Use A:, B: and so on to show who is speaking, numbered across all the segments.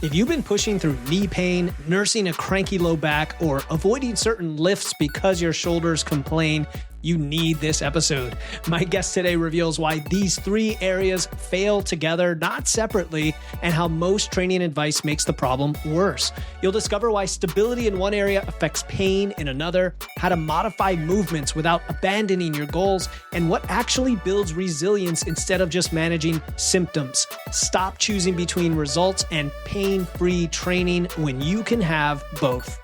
A: If you've been pushing through knee pain, nursing a cranky low back, or avoiding certain lifts because your shoulders complain, you need this episode. My guest today reveals why these three areas fail together, not separately, and how most training advice makes the problem worse. You'll discover why stability in one area affects pain in another, how to modify movements without abandoning your goals, and what actually builds resilience instead of just managing symptoms. Stop choosing between results and pain-free training when you can have both.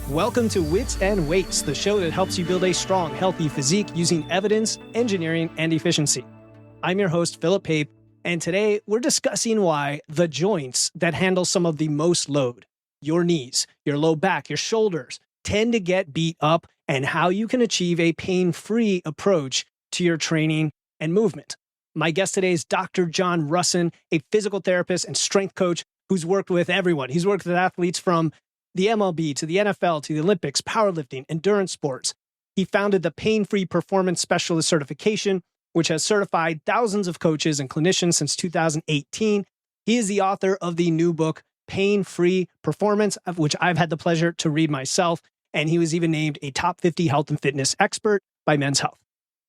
A: Welcome to Wits and Weights, the show that helps you build a strong, healthy physique using evidence, engineering, and efficiency. I'm your host, Philip Pape, and today we're discussing why the joints that handle some of the most load, your knees, your low back, your shoulders, tend to get beat up, and how you can achieve a pain-free approach to your training and movement. My guest today is Dr. John Rusin, a physical therapist and strength coach who's worked with everyone. He's worked with athletes from the MLB to the NFL to the Olympics, powerlifting, endurance sports. He founded the Pain-Free Performance Specialist Certification, which has certified thousands of coaches and clinicians since 2018. He is the author of the new book, Pain-Free Performance, of which I've had the pleasure to read myself, and he was even named a top 50 health and fitness expert by Men's Health.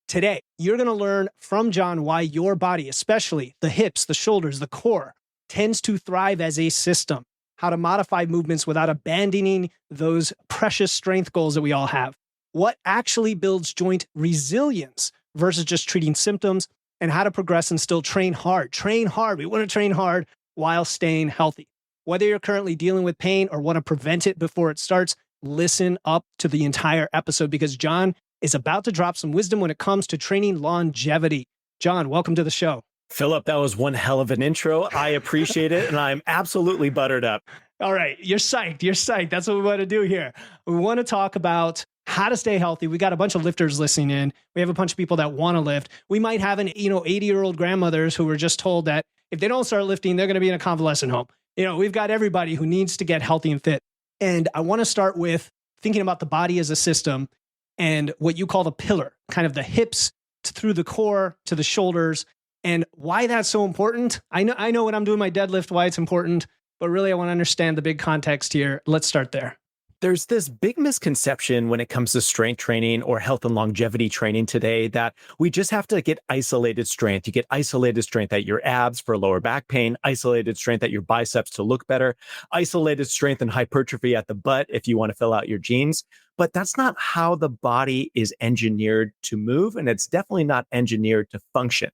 A: Today, you're going to learn from John why your body, especially the hips, the shoulders, the core, tends to thrive as a system, how to modify movements without abandoning those precious strength goals that we all have, what actually builds joint resilience versus just treating symptoms, and how to progress and still train hard. Train hard. We want to train hard while staying healthy. Whether you're currently dealing with pain or want to prevent it before it starts, listen up to the entire episode because John is about to drop some wisdom when it comes to training longevity. John, welcome to the show.
B: Philip, that was one hell of an intro. I appreciate it, and I'm absolutely buttered up.
A: All right, you're psyched. You're psyched. That's what we want to do here. We want to talk about how to stay healthy. We got a bunch of lifters listening in. We have a bunch of people that want to lift. We might have 80-year-old grandmothers who were just told that if they don't start lifting, they're going to be in a convalescent home. We've got everybody who needs to get healthy and fit. And I want to start with thinking about the body as a system and what you call the pillar, kind of the hips through the core to the shoulders. And why that's so important. I know when I'm doing my deadlift, why it's important, but really I want to understand the big context here. Let's start there.
B: There's this big misconception when it comes to strength training or health and longevity training today that we just have to get isolated strength. You get isolated strength at your abs for lower back pain, isolated strength at your biceps to look better, isolated strength and hypertrophy at the butt if you want to fill out your jeans. But that's not how the body is engineered to move, and it's definitely not engineered to function.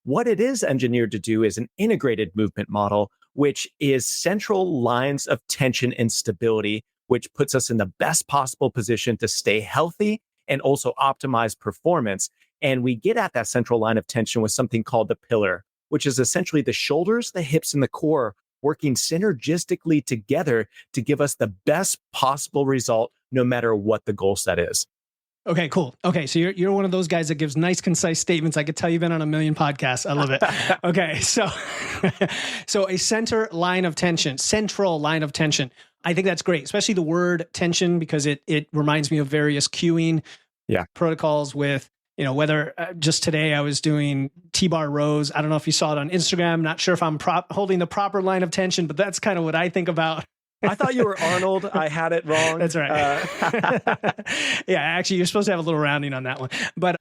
B: What it is engineered to do is an integrated movement model, which is central lines of tension and stability, which puts us in the best possible position to stay healthy and also optimize performance. And we get at that central line of tension with something called the pillar, which is essentially the shoulders, the hips, and the core working synergistically together to give us the best possible result, no matter what the goal set is.
A: Okay, cool. Okay, so you're one of those guys that gives nice, concise statements. I could tell you've been on a million podcasts. I love it. Okay, so a central line of tension. I think that's great, especially the word tension, because it reminds me of various cueing protocols with, whether just today I was doing T-bar rows. I don't know if you saw it on Instagram. Not sure if I'm holding the proper line of tension, but that's kind of what I think about.
B: I thought you were Arnold. I had it wrong.
A: That's right. Yeah, actually, you're supposed to have a little rounding on that one. But,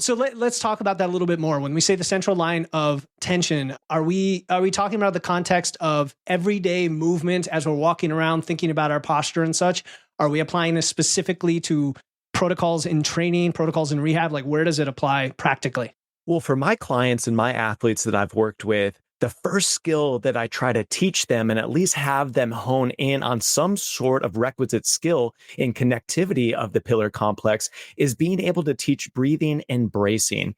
A: so let's talk about that a little bit more. When we say the central line of tension, are we talking about the context of everyday movement as we're walking around thinking about our posture and such? Are we applying this specifically to protocols in training, protocols in rehab? Like, where does it apply practically?
B: Well, for my clients and my athletes that I've worked with, the first skill that I try to teach them and at least have them hone in on some sort of requisite skill in connectivity of the pillar complex is being able to teach breathing and bracing.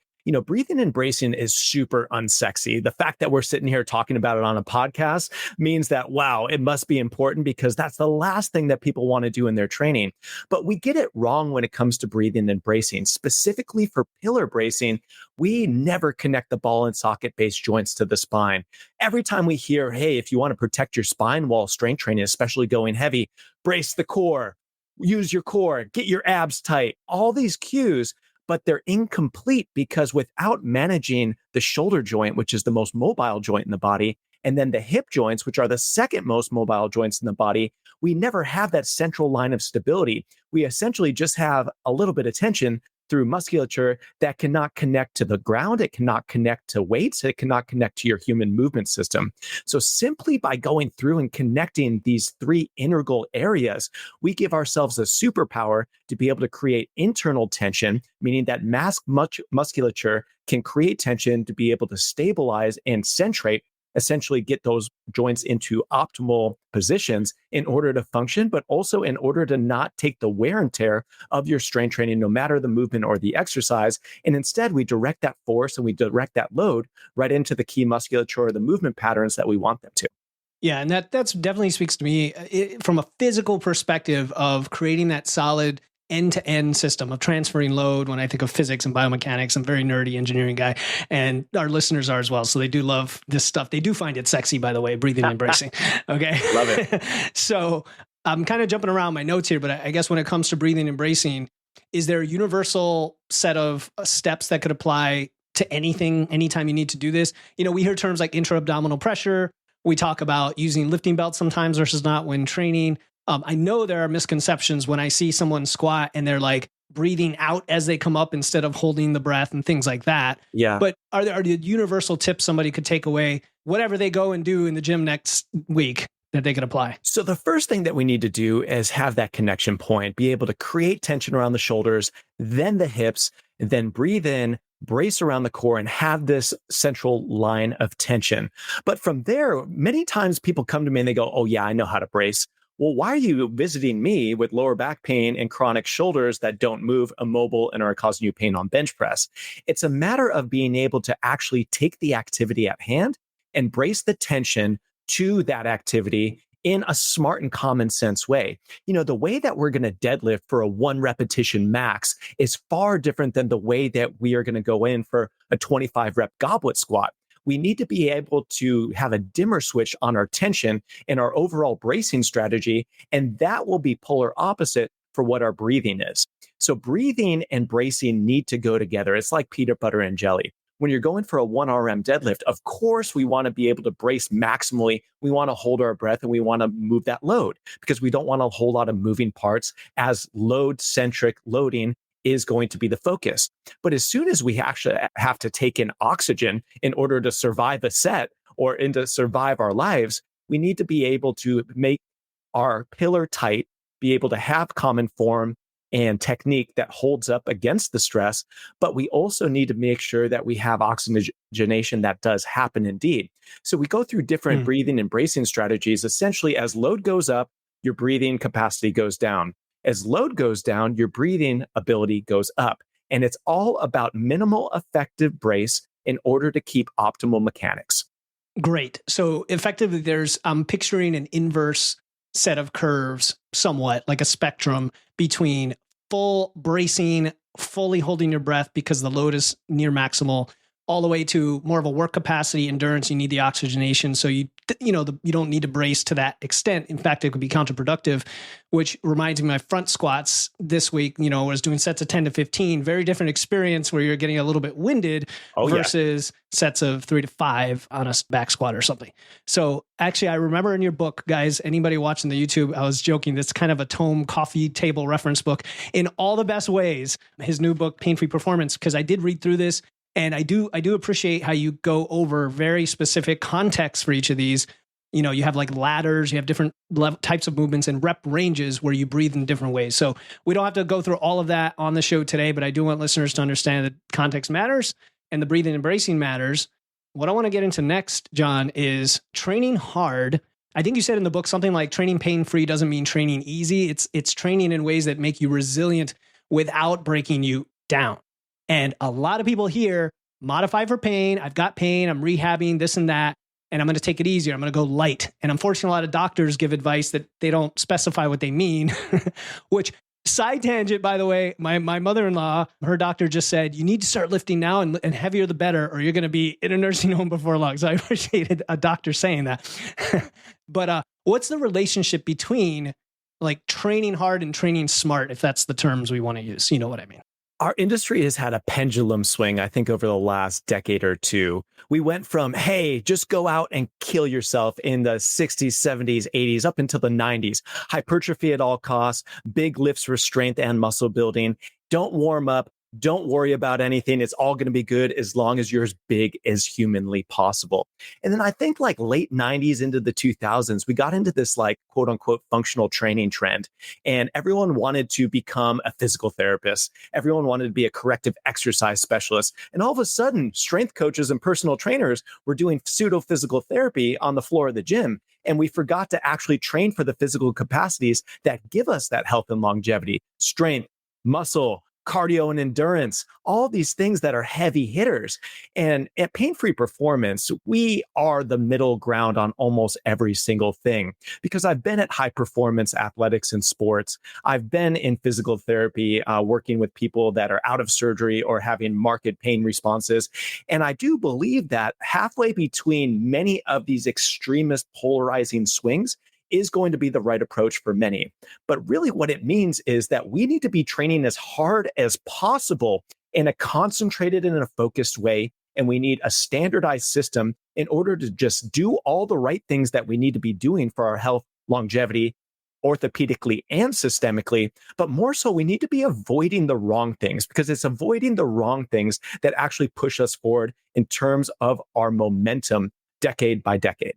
B: Breathing and bracing is super unsexy. The fact that we're sitting here talking about it on a podcast means that, wow, it must be important because that's the last thing that people want to do in their training. But we get it wrong when it comes to breathing and bracing. Specifically for pillar bracing, we never connect the ball and socket base joints to the spine. Every time we hear, hey, if you want to protect your spine while strength training, especially going heavy, brace the core. use your core, get your abs tight, all these cues, but they're incomplete because without managing the shoulder joint, which is the most mobile joint in the body, and then the hip joints, which are the second most mobile joints in the body, we never have that central line of stability. We essentially just have a little bit of tension through musculature that cannot connect to the ground. It cannot connect to weights. It cannot connect to your human movement system. So simply by going through and connecting these three integral areas, we give ourselves a superpower to be able to create internal tension, meaning that musculature can create tension to be able to stabilize and centrate, essentially get those joints into optimal positions in order to function, but also in order to not take the wear and tear of your strength training, no matter the movement or the exercise. And instead, we direct that force and we direct that load right into the key musculature or the movement patterns that we want them to.
A: Yeah, and that's definitely speaks to me from a physical perspective of creating that solid end-to-end system of transferring load. When I think of physics and biomechanics, I'm a very nerdy engineering guy, and our listeners are as well. So they do love this stuff. They do find it sexy, by the way, breathing and bracing. Okay.
B: Love it.
A: So I'm kind of jumping around my notes here, but I guess when it comes to breathing and bracing, is there a universal set of steps that could apply to anything, anytime you need to do this? You know, we hear terms like intra-abdominal pressure. We talk about using lifting belts sometimes versus not when training. I know there are misconceptions when I see someone squat and they're like breathing out as they come up instead of holding the breath and things like that.
B: Yeah.
A: But are there universal tips somebody could take away, whatever they go and do in the gym next week, that they could apply?
B: So the first thing that we need to do is have that connection point, be able to create tension around the shoulders, then the hips, then breathe in, brace around the core, and have this central line of tension. But from there, many times people come to me and they go, oh yeah, I know how to brace. Well, why are you visiting me with lower back pain and chronic shoulders that don't move, immobile, and are causing you pain on bench press? It's a matter of being able to actually take the activity at hand and brace the tension to that activity in a smart and common sense way. You know, the way that we're going to deadlift for a 1 repetition max is far different than the way that we are going to go in for a 25 rep goblet squat. We need to be able to have a dimmer switch on our tension and our overall bracing strategy, and that will be polar opposite for what our breathing is. So breathing and bracing need to go together. It's like peanut butter and jelly. When you're going for a 1RM deadlift, of course, we want to be able to brace maximally. We want to hold our breath and we want to move that load because we don't want a whole lot of moving parts, as load-centric loading is going to be the focus. But as soon as we actually have to take in oxygen in order to survive a set or to survive our lives, we need to be able to make our pillar tight, be able to have common form and technique that holds up against the stress. But we also need to make sure that we have oxygenation that does happen indeed. So we go through different breathing and bracing strategies. Essentially, as load goes up, your breathing capacity goes down. As load goes down, your breathing ability goes up. And it's all about minimal effective brace in order to keep optimal mechanics.
A: Great. So effectively, I'm picturing an inverse set of curves, somewhat like a spectrum between full bracing, fully holding your breath because the load is near maximal, all the way to more of a work capacity, endurance. You need the oxygenation. So you don't need to brace to that extent. In fact, it could be counterproductive, which reminds me of my front squats this week. I was doing sets of 10 to 15, very different experience where you're getting a little bit winded versus sets of 3 to 5 on a back squat or something. So actually, I remember in your book, guys, anybody watching the YouTube, I was joking, this kind of a tome coffee table reference book in all the best ways, his new book, Pain-Free Performance, because I did read through this. And I do appreciate how you go over very specific context for each of these. You have like ladders, you have different types of movements and rep ranges where you breathe in different ways. So we don't have to go through all of that on the show today, but I do want listeners to understand that context matters and the breathing and bracing matters. What I want to get into next, John, is training hard. I think you said in the book something like training pain-free doesn't mean training easy. It's training in ways that make you resilient without breaking you down. And a lot of people here modify for pain. I've got pain. I'm rehabbing this and that. And I'm going to take it easier. I'm going to go light. And unfortunately, a lot of doctors give advice that they don't specify what they mean, which side tangent, by the way, my mother-in-law, her doctor just said, you need to start lifting now and heavier the better, or you're going to be in a nursing home before long. So I appreciated a doctor saying that. But what's the relationship between like training hard and training smart, if that's the terms we want to use. You know what I mean?
B: Our industry has had a pendulum swing, I think, over the last decade or two. We went from, hey, just go out and kill yourself in the 60s, 70s, 80s, up until the 90s. Hypertrophy at all costs, big lifts for strength and muscle building. Don't warm up. Don't worry about anything. It's all going to be good as long as you're as big as humanly possible. And then I think like late 90s into the 2000s, we got into this like quote unquote functional training trend. And everyone wanted to become a physical therapist. Everyone wanted to be a corrective exercise specialist. And all of a sudden, strength coaches and personal trainers were doing pseudo physical therapy on the floor of the gym. And we forgot to actually train for the physical capacities that give us that health and longevity, strength, muscle, cardio and endurance, all these things that are heavy hitters. And at Pain Free Performance, we are the middle ground on almost every single thing because I've been at high performance athletics and sports. I've been in physical therapy, working with people that are out of surgery or having marked pain responses. And I do believe that halfway between many of these extremist polarizing swings is going to be the right approach for many. But really what it means is that we need to be training as hard as possible in a concentrated and a focused way. And we need a standardized system in order to just do all the right things that we need to be doing for our health, longevity, orthopedically and systemically. But more so, we need to be avoiding the wrong things because it's avoiding the wrong things that actually push us forward in terms of our momentum decade by decade.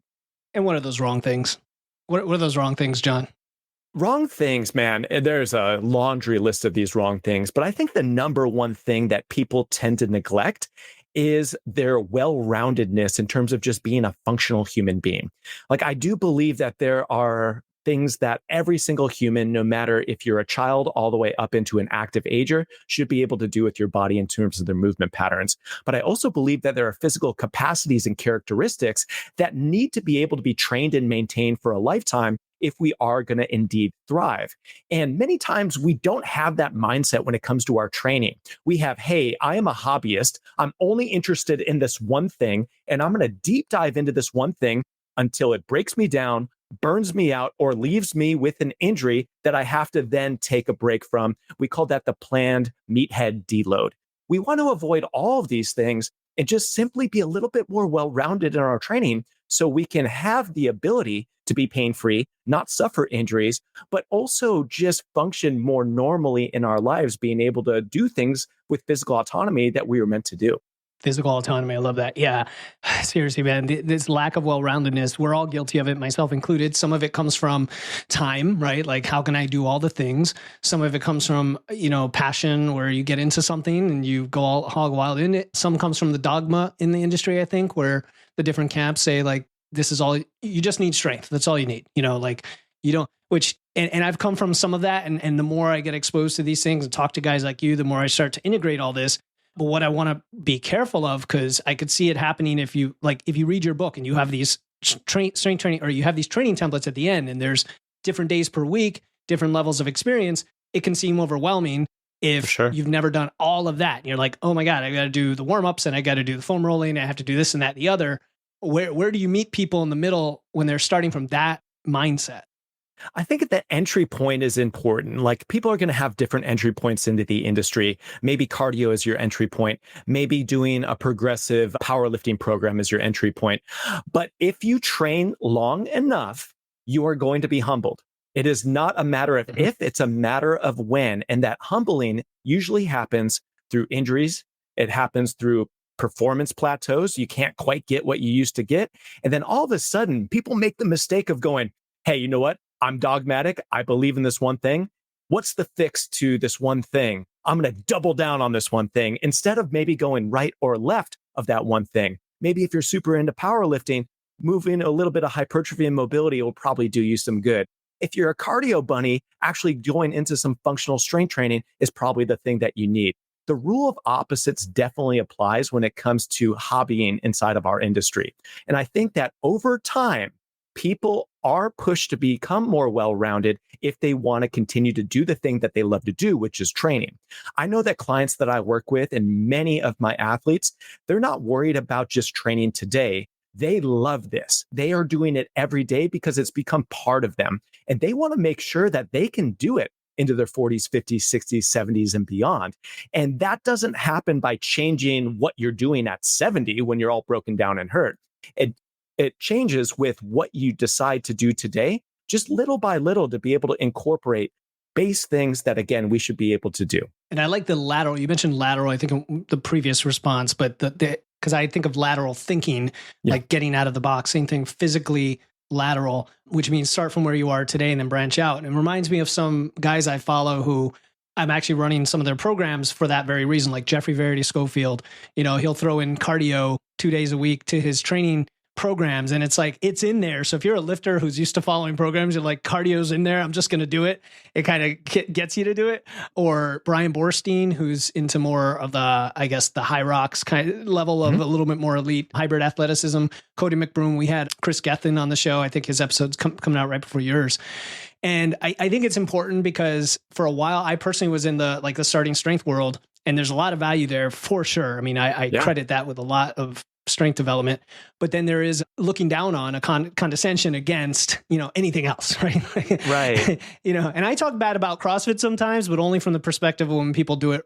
A: And what are those wrong things? What are those wrong things, John?
B: Wrong things, man. There's a laundry list of these wrong things, but I think the number one thing that people tend to neglect is their well-roundedness in terms of just being a functional human being. Like, I do believe that there are things that every single human, no matter if you're a child all the way up into an active ager, should be able to do with your body in terms of their movement patterns. But I also believe that there are physical capacities and characteristics that need to be able to be trained and maintained for a lifetime if we are going to indeed thrive. And many times we don't have that mindset when it comes to our training. We have, hey, I am a hobbyist. I'm only interested in this one thing, and I'm going to deep dive into this one thing until it breaks me down, burns me out, or leaves me with an injury that I have to then take a break from. We call that the planned meathead deload. We want to avoid all of these things and just simply be a little bit more well-rounded in our training so we can have the ability to be pain-free, not suffer injuries, but also just function more normally in our lives, being able to do things with physical autonomy that we were meant to do.
A: Physical autonomy. I love that. Yeah. Seriously, man, this lack of well-roundedness, we're all guilty of it, myself included. Some of it comes from time, right? Like, how can I do all the things? Some of it comes from, passion, where you get into something and you go all hog wild in it. Some comes from the dogma in the industry, I think, where the different camps say, like, this is all, you just need strength. That's all you need. Like, you don't, and I've come from some of that. And the more I get exposed to these things and talk to guys like you, the more I start to integrate all this. But what I want to be careful of, because I could see it happening if you read your book and you have these strength training, or you have these training templates at the end, and there's different days per week, different levels of experience, it can seem overwhelming if you've never done all of that. And you're like, oh my God, I got to do the warm-ups and I got to do the foam rolling. I have to do this and that and the other. Where do you meet people in the middle when they're starting from that mindset?
B: I think that entry point is important. Like, people are going to have different entry points into the industry. Maybe cardio is your entry point. Maybe doing a progressive powerlifting program is your entry point. But if you train long enough, you are going to be humbled. It is not a matter of if, it's a matter of when. And that humbling usually happens through injuries. It happens through performance plateaus. You can't quite get what you used to get. And then all of a sudden, people make the mistake of going, hey, you know what? I'm dogmatic. I believe in this one thing. What's the fix to this one thing? I'm going to double down on this one thing instead of maybe going right or left of that one thing. Maybe if you're super into powerlifting, moving a little bit of hypertrophy and mobility will probably do you some good. If you're a cardio bunny, actually going into some functional strength training is probably the thing that you need. The rule of opposites definitely applies when it comes to hobbying inside of our industry. And I think that over time, people are pushed to become more well-rounded if they want to continue to do the thing that they love to do, which is training. I know that clients that I work with and many of my athletes, they're not worried about just training today. They love this. They are doing it every day because it's become part of them. And they want to make sure that they can do it into their 40s, 50s, 60s, 70s, and beyond. And that doesn't happen by changing what you're doing at 70 when you're all broken down and hurt. It changes with what you decide to do today, just little by little, to be able to incorporate base things that, again, we should be able to do.
A: And I like the lateral. You mentioned lateral, I think, in the previous response, but because I think of lateral thinking, like getting out of the box, same thing, physically lateral, which means start from where you are today and then branch out. And it reminds me of some guys I follow who I'm actually running some of their programs for that very reason, like Jeffrey Verity Schofield. He'll throw in cardio 2 days a week to his training programs, and it's like, it's in there. So if you're a lifter who's used to following programs, you're like, cardio's in there, I'm just going to do it. It kind of gets you to do it. Or Brian Borstein, who's into more of the, I guess, the high rocks kind of level of a little bit more elite hybrid athleticism. Cody McBroom, we had Chris Gethin on the show. I think his episode's coming out right before yours. And I think it's important because for a while, I personally was in the starting strength world, and there's a lot of value there for sure. I mean, I credit that with a lot of strength development, but then there is looking down on a condescension against, anything else, right?
B: Right.
A: And I talk bad about CrossFit sometimes, but only from the perspective of when people do it,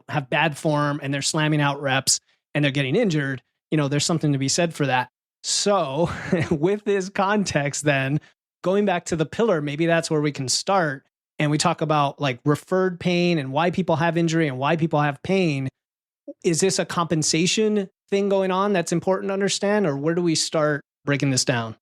A: have bad form and they're slamming out reps and they're getting injured, there's something to be said for that. So with this context, then going back to the pillar, maybe that's where we can start. And we talk about like referred pain and why people have injury and why people have pain. Is this a compensation thing going on that's important to understand, or where do we start breaking this down?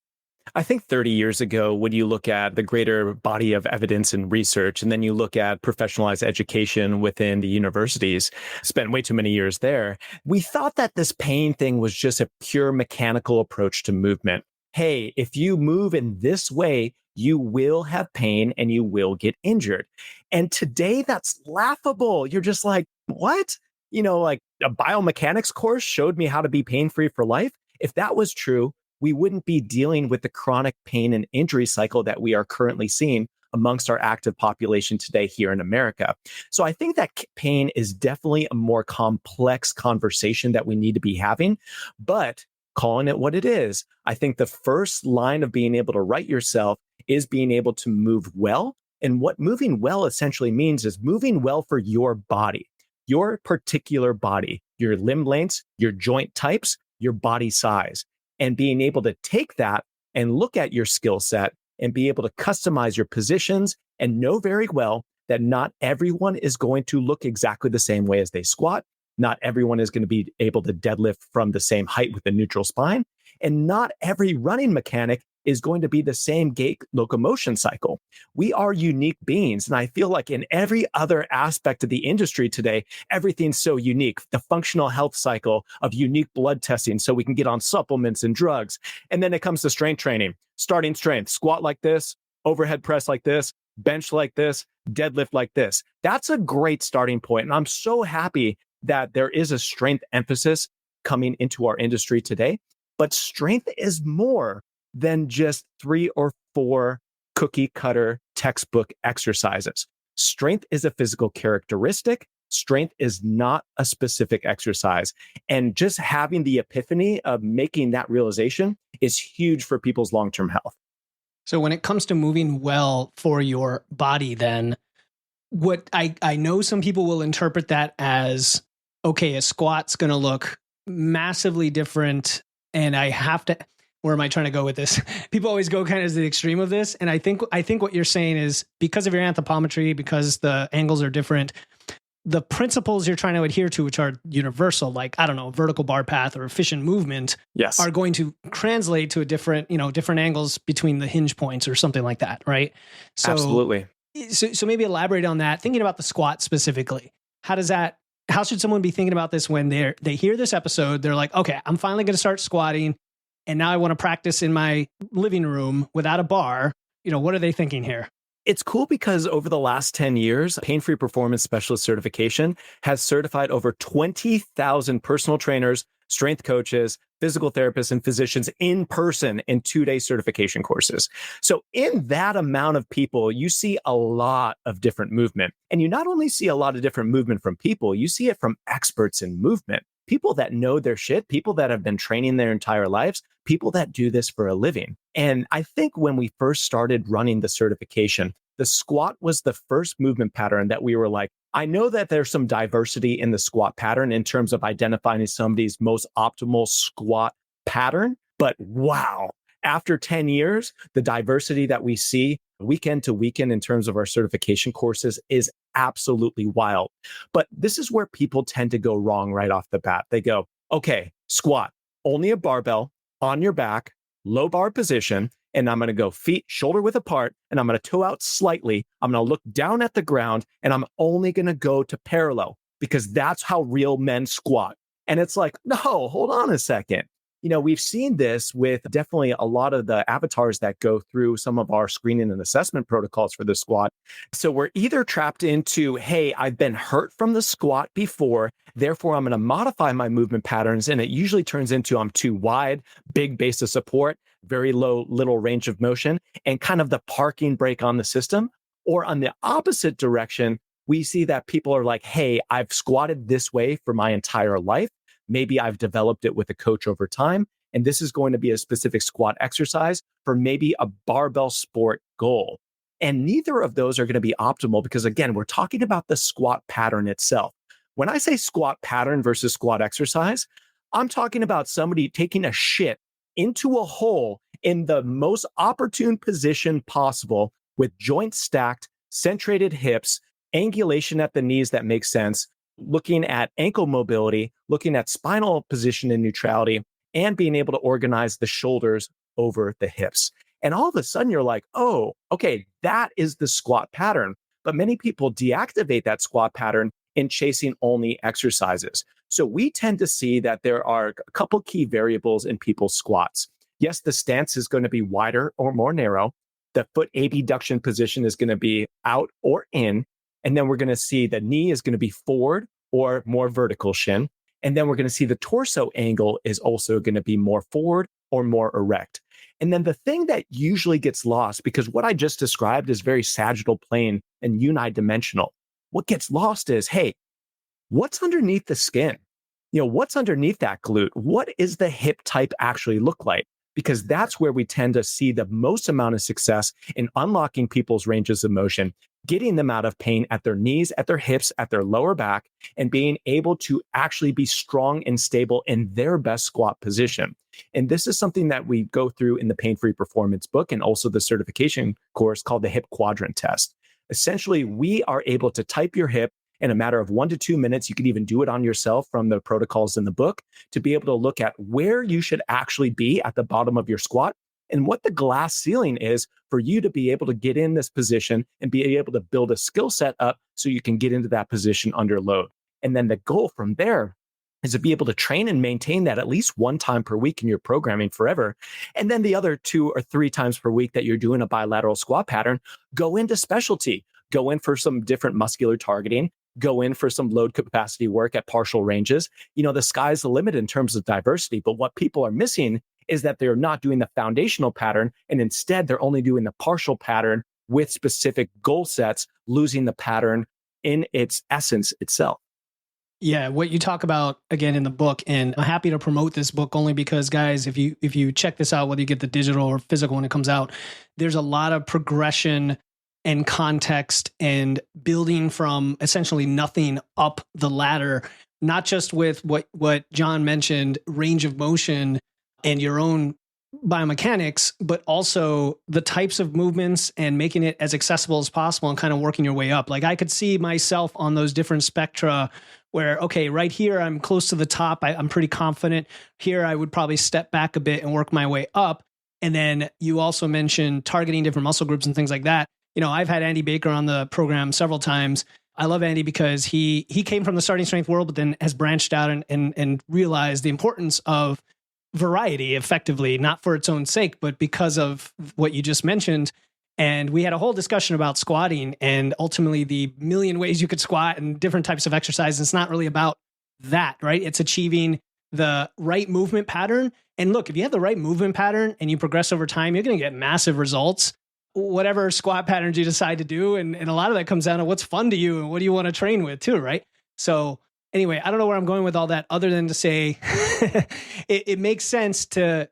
B: I think 30 years ago, when you look at the greater body of evidence and research, and then you look at professionalized education within the universities, spent way too many years there, we thought that this pain thing was just a pure mechanical approach to movement. Hey, if you move in this way, you will have pain and you will get injured. And today that's laughable. You're just like, what? Like a biomechanics course showed me how to be pain-free for life. If that was true, we wouldn't be dealing with the chronic pain and injury cycle that we are currently seeing amongst our active population today here in America. So I think that pain is definitely a more complex conversation that we need to be having, but calling it what it is. I think the first line of being able to right yourself is being able to move well. And what moving well essentially means is moving well for your body. Your particular body, your limb lengths, your joint types, your body size, and being able to take that and look at your skill set and be able to customize your positions and know very well that not everyone is going to look exactly the same way as they squat. Not everyone is going to be able to deadlift from the same height with a neutral spine. And not every running mechanic is going to be the same gait locomotion cycle. We are unique beings. And I feel like in every other aspect of the industry today, everything's so unique. The functional health cycle of unique blood testing so we can get on supplements and drugs. And then it comes to strength training, starting strength, squat like this, overhead press like this, bench like this, deadlift like this. That's a great starting point. And I'm so happy that there is a strength emphasis coming into our industry today. But strength is more than just 3 or 4 cookie cutter textbook exercises. Strength is a physical characteristic. Strength is not a specific exercise. And just having the epiphany of making that realization is huge for people's long-term health.
A: So when it comes to moving well for your body, then what I know some people will interpret that as, okay, a squat's going to look massively different. And I have to, where am I trying to go with this? People always go kind of to the extreme of this. And I think what you're saying is because of your anthropometry, because the angles are different, the principles you're trying to adhere to, which are universal, like, I don't know, vertical bar path or efficient movement,
B: yes,
A: are going to translate to a different angles between the hinge points or something like that. Right. So,
B: absolutely.
A: So maybe elaborate on that. Thinking about the squat specifically, how should someone be thinking about this when they hear this episode? They're like, okay, I'm finally going to start squatting. And now I want to practice in my living room without a bar. What are they thinking here?
B: It's cool because over the last 10 years, Pain-Free Performance Specialist certification has certified over 20,000 personal trainers, strength coaches, physical therapists, and physicians in person in 2-day certification courses. So in that amount of people, you see a lot of different movement. And you not only see a lot of different movement from people, you see it from experts in movement. people that know their shit, people that have been training their entire lives, people that do this for a living. And I think when we first started running the certification, the squat was the first movement pattern that we were like, I know that there's some diversity in the squat pattern in terms of identifying somebody's most optimal squat pattern, but wow, after 10 years, the diversity that we see weekend to weekend in terms of our certification courses is absolutely wild. But this is where people tend to go wrong right off the bat. They go, okay, squat, only a barbell on your back, low bar position, and I'm going to go feet shoulder width apart, and I'm going to toe out slightly. I'm going to look down at the ground, and I'm only going to go to parallel because that's how real men squat. And it's like, no, hold on a second. We've seen this with definitely a lot of the avatars that go through some of our screening and assessment protocols for the squat. So we're either trapped into, hey, I've been hurt from the squat before, therefore I'm going to modify my movement patterns. And it usually turns into I'm too wide, big base of support, very little range of motion, and kind of the parking brake on the system. Or on the opposite direction, we see that people are like, hey, I've squatted this way for my entire life. Maybe I've developed it with a coach over time, and this is going to be a specific squat exercise for maybe a barbell sport goal. And neither of those are going to be optimal because, again, we're talking about the squat pattern itself. When I say squat pattern versus squat exercise, I'm talking about somebody taking a shit into a hole in the most opportune position possible with joints stacked, centrated hips, angulation at the knees that makes sense, looking at ankle mobility, looking at spinal position and neutrality, and being able to organize the shoulders over the hips. And all of a sudden you're like, oh, okay, that is the squat pattern. But many people deactivate that squat pattern in chasing only exercises. So we tend to see that there are a couple key variables in people's squats. Yes, the stance is going to be wider or more narrow. The foot abduction position is going to be out or in. And then we're going to see the knee is going to be forward or more vertical shin. And then we're going to see the torso angle is also going to be more forward or more erect. And then the thing that usually gets lost, because what I just described is very sagittal plane and unidimensional. What gets lost is, hey, what's underneath the skin? What's underneath that glute? What is the hip type actually look like? Because that's where we tend to see the most amount of success in unlocking people's ranges of motion, getting them out of pain at their knees, at their hips, at their lower back, and being able to actually be strong and stable in their best squat position. And this is something that we go through in the Pain-Free Performance book and also the certification course called the hip quadrant test. Essentially, we are able to type your hip in a matter of 1 to 2 minutes. You can even do it on yourself from the protocols in the book to be able to look at where you should actually be at the bottom of your squat and what the glass ceiling is for you to be able to get in this position and be able to build a skill set up so you can get into that position under load. And then the goal from there is to be able to train and maintain that at least 1 time per week in your programming forever. And then the other 2 or 3 times per week that you're doing a bilateral squat pattern, go into specialty, go in for some different muscular targeting, go in for some load capacity work at partial ranges. The sky's the limit in terms of diversity, but what people are missing is that they're not doing the foundational pattern, and instead they're only doing the partial pattern with specific goal sets, losing the pattern in its essence itself.
A: Yeah, what you talk about again in the book, and I'm happy to promote this book only because, guys, if you check this out, whether you get the digital or physical when it comes out, there's a lot of progression and context and building from essentially nothing up the ladder, not just with what John mentioned, range of motion and your own biomechanics, but also the types of movements and making it as accessible as possible and kind of working your way up. Like I could see myself on those different spectra where, okay, right here, I'm close to the top. I'm pretty confident. Here, I would probably step back a bit and work my way up. And then you also mentioned targeting different muscle groups and things like that. I've had Andy Baker on the program several times. I love Andy because he came from the starting strength world, but then has branched out and realized the importance of variety effectively, not for its own sake, but because of what you just mentioned. And we had a whole discussion about squatting and ultimately the million ways you could squat and different types of exercises. It's not really about that, right? It's achieving the right movement pattern. And look, if you have the right movement pattern and you progress over time, you're going to get massive results, whatever squat patterns you decide to do. And a lot of that comes down to what's fun to you and what do you want to train with too, right? So Anyway, I don't know where I'm going with all that other than to say it makes sense to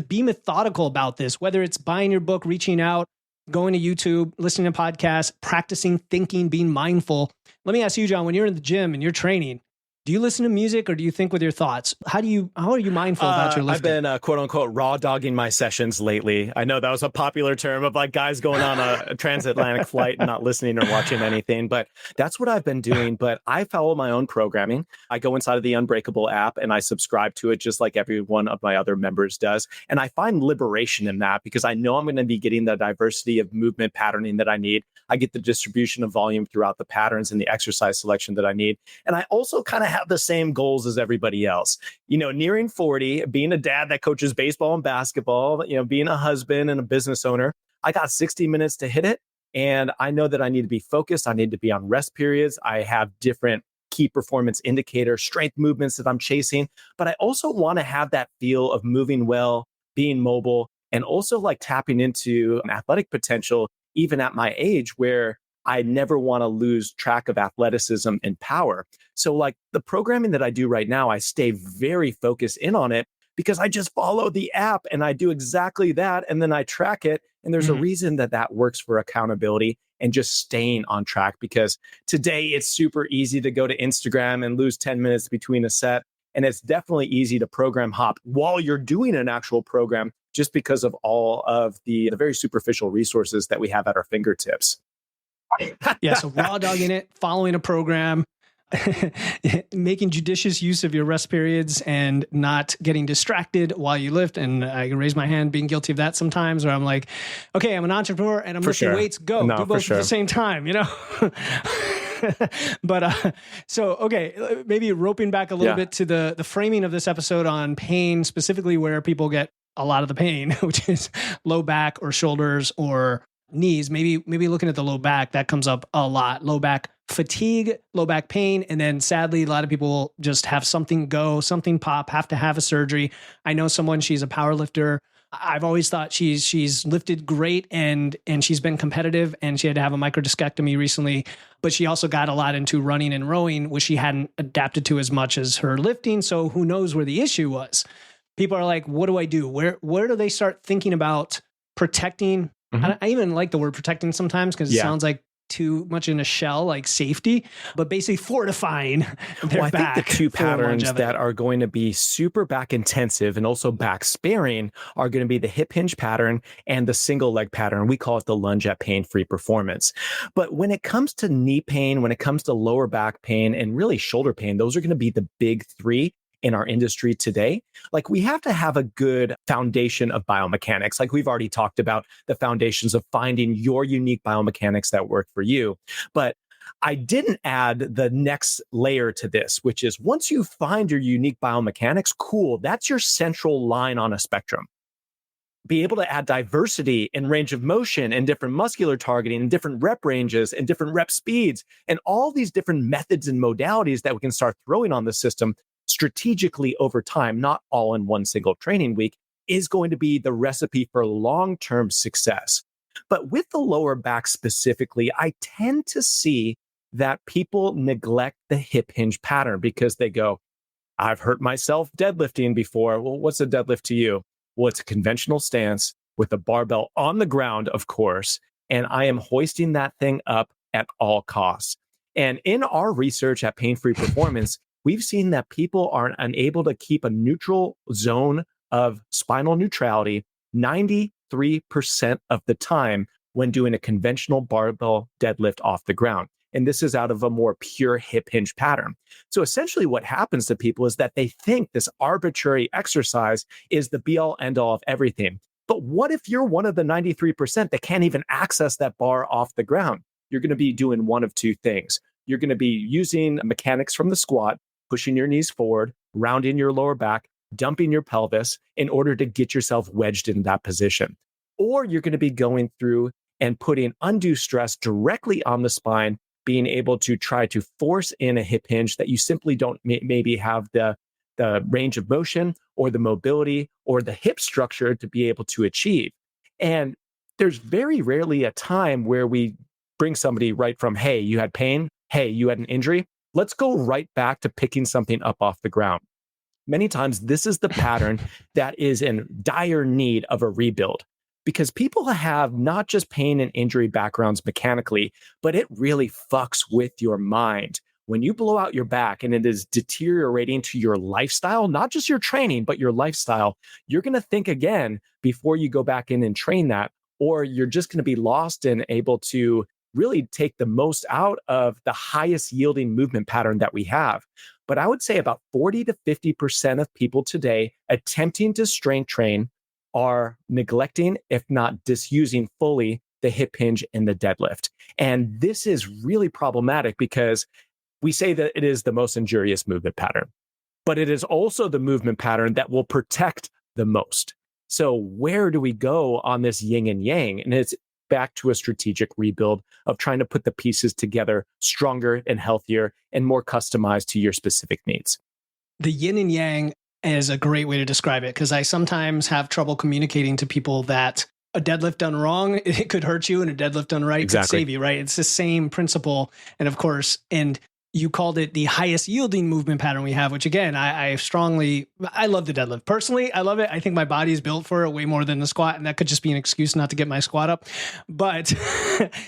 A: be methodical about this, whether it's buying your book, reaching out, going to YouTube, listening to podcasts, practicing thinking, being mindful. Let me ask you, John, when you're in the gym and you're training, do you listen to music or do you think with your thoughts? How are you mindful about your lifting?
B: I've been quote unquote raw dogging my sessions lately. I know that was a popular term of like guys going on a transatlantic flight and not listening or watching anything, but that's what I've been doing. But I follow my own programming. I go inside of the Unbreakable app and I subscribe to it just like every one of my other members does. And I find liberation in that because I know I'm going to be getting the diversity of movement patterning that I need. I get the distribution of volume throughout the patterns and the exercise selection that I need. And I also kind of have the same goals as everybody else. You know, nearing 40, being a dad that coaches baseball and basketball, you know, being a husband and a business owner, I got 60 minutes to hit it. And I know that I need to be focused. I need to be on rest periods. I have different key performance indicators, strength movements that I'm chasing. But I also want to have that feel of moving well, being mobile, and also like tapping into an athletic potential, even at my age where I never want to lose track of athleticism and power. So like the programming that I do right now, I stay very focused in on it because I just follow the app and I do exactly that. And then I track it. And there's a reason that that works for accountability and just staying on track, because today it's super easy to go to Instagram and lose 10 minutes between a set. And it's definitely easy to program hop while you're doing an actual program just because of all of the very superficial resources that we have at our fingertips.
A: Yeah, so raw dogging it, following a program, making judicious use of your rest periods and not getting distracted while you lift. And I can raise my hand being guilty of that sometimes where I'm like, okay, I'm an entrepreneur and I'm lifting weights, go. Do both at the same time, you know? But so, okay, maybe roping back a little bit to the framing of this episode on pain, specifically where people get a lot of the pain, which is low back or shoulders or knees. Maybe looking at the low back, that comes up a lot. Low back fatigue, low back pain. And then sadly, a lot of people just have something pop, have to have a surgery. I know someone, she's a power lifter. I've always thought she's lifted great and she's been competitive, and she had to have a microdiscectomy recently, but she also got a lot into running and rowing, which she hadn't adapted to as much as her lifting. So who knows where the issue was? People are like, what do I do? Where do they start thinking about protecting? I even like the word protecting sometimes because it sounds like too much in a shell, like safety, but basically fortifying their back.
B: I think the two patterns that are going to be super back intensive and also back sparing are going to be the hip hinge pattern and the single leg pattern. We call it the lunge at pain-free performance. But when it comes to knee pain, when it comes to lower back pain and really shoulder pain, those are going to be the big three in our industry today. Like we have to have a good foundation of biomechanics. Like we've already talked about the foundations of finding your unique biomechanics that work for you. But I didn't add the next layer to this, which is once you find your unique biomechanics, cool, that's your central line on a spectrum. Be able to add diversity and range of motion and different muscular targeting and different rep ranges and different rep speeds and all these different methods and modalities that we can start throwing on the system strategically over time, not all in one single training week, is going to be the recipe for long-term success. But with the lower back specifically, I tend to see that people neglect the hip hinge pattern because they go, I've hurt myself deadlifting before. Well, what's a deadlift to you? Well, it's a conventional stance with a barbell on the ground, of course, and I am hoisting that thing up at all costs. And in our research at Pain Free Performance, we've seen that people are unable to keep a neutral zone of spinal neutrality 93% of the time when doing a conventional barbell deadlift off the ground. And this is out of a more pure hip hinge pattern. So essentially what happens to people is that they think this arbitrary exercise is the be all end all of everything. But what if you're one of the 93% that can't even access that bar off the ground? You're going to be doing one of two things. You're going to be using mechanics from the squat, pushing your knees forward, rounding your lower back, dumping your pelvis in order to get yourself wedged in that position. Or you're going to be going through and putting undue stress directly on the spine, being able to try to force in a hip hinge that you simply don't maybe have the range of motion or the mobility or the hip structure to be able to achieve. And there's very rarely a time where we bring somebody right from, hey, you had pain, hey, you had an injury, let's go right back to picking something up off the ground. Many times, this is the pattern that is in dire need of a rebuild because people have not just pain and injury backgrounds mechanically, but it really fucks with your mind. When you blow out your back and it is deteriorating to your lifestyle, not just your training, but your lifestyle, you're going to think again before you go back in and train that, or you're just going to be lost and able to really take the most out of the highest yielding movement pattern that we have. But I would say about 40 to 50% of people today attempting to strength train are neglecting, if not disusing fully, the hip hinge and the deadlift. And this is really problematic because we say that it is the most injurious movement pattern, but it is also the movement pattern that will protect the most. So where do we go on this yin and yang? And it's back to a strategic rebuild of trying to put the pieces together stronger and healthier and more customized to your specific needs.
A: The yin and yang is a great way to describe it, because I sometimes have trouble communicating to people that a deadlift done wrong, it could hurt you, and a deadlift done right could save you, right? It's the same principle. And of course, and you called it the highest yielding movement pattern we have, which again, I love the deadlift. Personally, I love it. I think my body is built for it way more than the squat, and that could just be an excuse not to get my squat up. But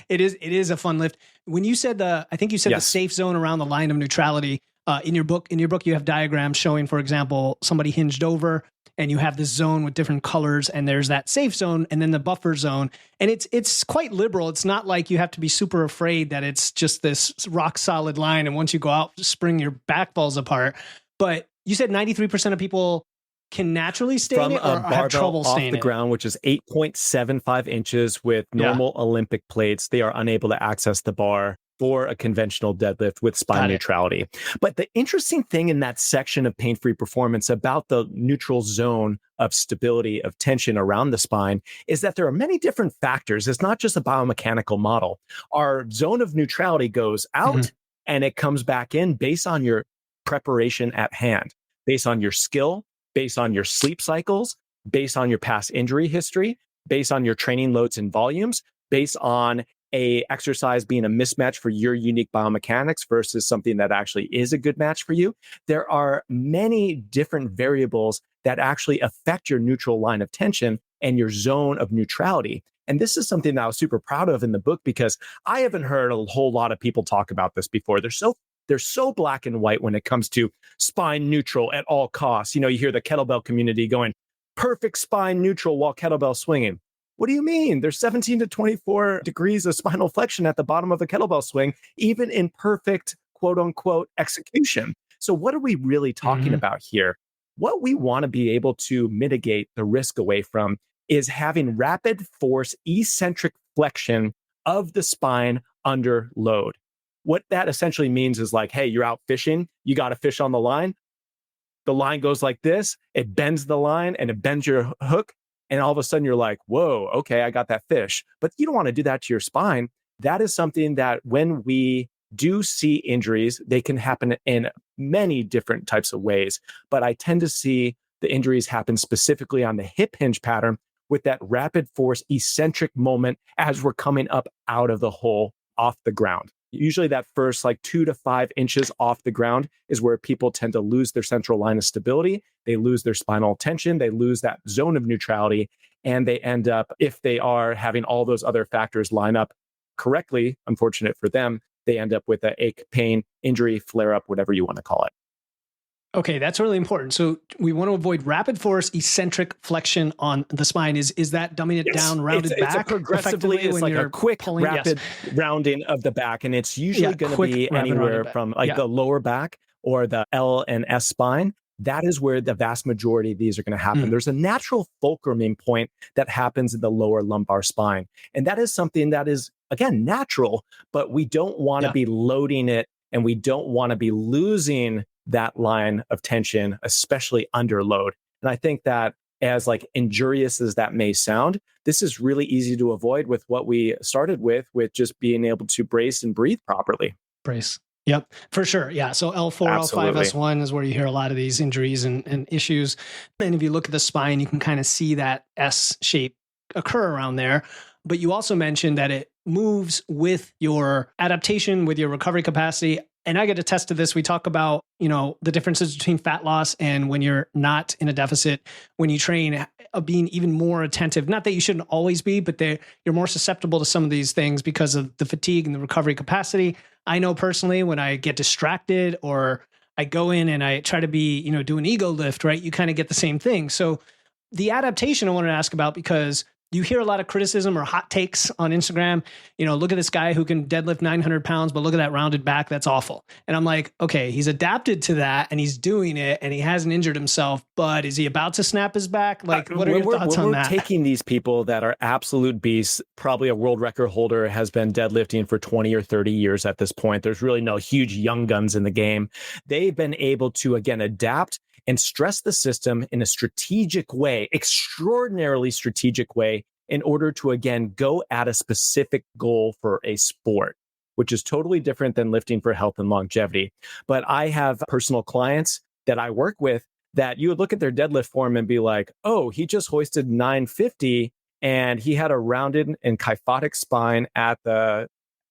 A: it is a fun lift. When you said I think you said the safe zone around the line of neutrality, in your book, you have diagrams showing, for example, somebody hinged over, and you have this zone with different colors, and there's that safe zone and then the buffer zone. And it's quite liberal. It's not like you have to be super afraid that it's just this rock solid line, and once you go out spring, your back falls apart. But you said 93% of people can naturally stay in it or have trouble staying
B: off the ground, which is 8.75 inches with normal Olympic plates. They are unable to access the bar for a conventional deadlift with spine neutrality. But the interesting thing in that section of pain-free performance about the neutral zone of stability, of tension around the spine, is that there are many different factors. It's not just a biomechanical model. Our zone of neutrality goes out and it comes back in based on your preparation at hand, based on your skill, based on your sleep cycles, based on your past injury history, based on your training loads and volumes, based on a exercise being a mismatch for your unique biomechanics versus something that actually is a good match for you. There are many different variables that actually affect your neutral line of tension and your zone of neutrality. And this is something that I was super proud of in the book because I haven't heard a whole lot of people talk about this before. They're so black and white when it comes to spine neutral at all costs. You know, you hear the kettlebell community going, perfect spine neutral while kettlebell swinging. What do you mean? There's 17 to 24 degrees of spinal flexion at the bottom of a kettlebell swing, even in perfect, quote unquote, execution. So what are we really talking about here? What we want to be able to mitigate the risk away from is having rapid force eccentric flexion of the spine under load. What that essentially means is like, hey, you're out fishing, you got a fish on the line goes like this, it bends the line and it bends your hook. And all of a sudden you're like, whoa, okay, I got that fish. But you don't want to do that to your spine. That is something that when we do see injuries, they can happen in many different types of ways. But I tend to see the injuries happen specifically on the hip hinge pattern with that rapid force eccentric moment as we're coming up out of the hole off the ground. Usually that first 2 to 5 inches off the ground is where people tend to lose their central line of stability. They lose their spinal tension. They lose that zone of neutrality. And they end up, if they are having all those other factors line up correctly, unfortunate for them, they end up with an ache, pain, injury, flare up, whatever you want to call it.
A: Okay, that's really important. So we want to avoid rapid force eccentric flexion on the spine. Is that dumbing it down, rounded back?
B: It's progressively, it's like a quick, rapid rounding of the back. And it's usually going to be anywhere from the lower back or the L and S spine. That is where the vast majority of these are going to happen. There's a natural fulcruming point that happens in the lower lumbar spine. And that is something that is, again, natural, but we don't want to be loading it and we don't want to be losing that line of tension, especially under load. And I think that as injurious as that may sound, this is really easy to avoid with what we started with just being able to brace and breathe properly.
A: Brace. Yep, for sure. Yeah. So L4, Absolutely. L5, S1 is where you hear a lot of these injuries and issues. And if you look at the spine, you can kind of see that S shape occur around there. But you also mentioned that it moves with your adaptation, with your recovery capacity. And I get attest to this. We talk about, the differences between fat loss and when you're not in a deficit, when you train, being even more attentive. Not that you shouldn't always be, but you're more susceptible to some of these things because of the fatigue and the recovery capacity. I know personally when I get distracted or I go in and I try to be, do an ego lift, right? You kind of get the same thing. So the adaptation I wanted to ask about, because you hear a lot of criticism or hot takes on Instagram. Look at this guy who can deadlift 900 pounds, but look at that rounded back. That's awful. And I'm like, okay, he's adapted to that and he's doing it and he hasn't injured himself, but is he about to snap his back? Like, what are your thoughts on that?
B: We're taking these people that are absolute beasts, probably a world record holder, has been deadlifting for 20 or 30 years at this point. There's really no huge young guns in the game. They've been able to, again, adapt and stress the system in a strategic way, extraordinarily strategic way, in order to, again, go at a specific goal for a sport, which is totally different than lifting for health and longevity. But I have personal clients that I work with that you would look at their deadlift form and be like, oh, he just hoisted 950 and he had a rounded and kyphotic spine at the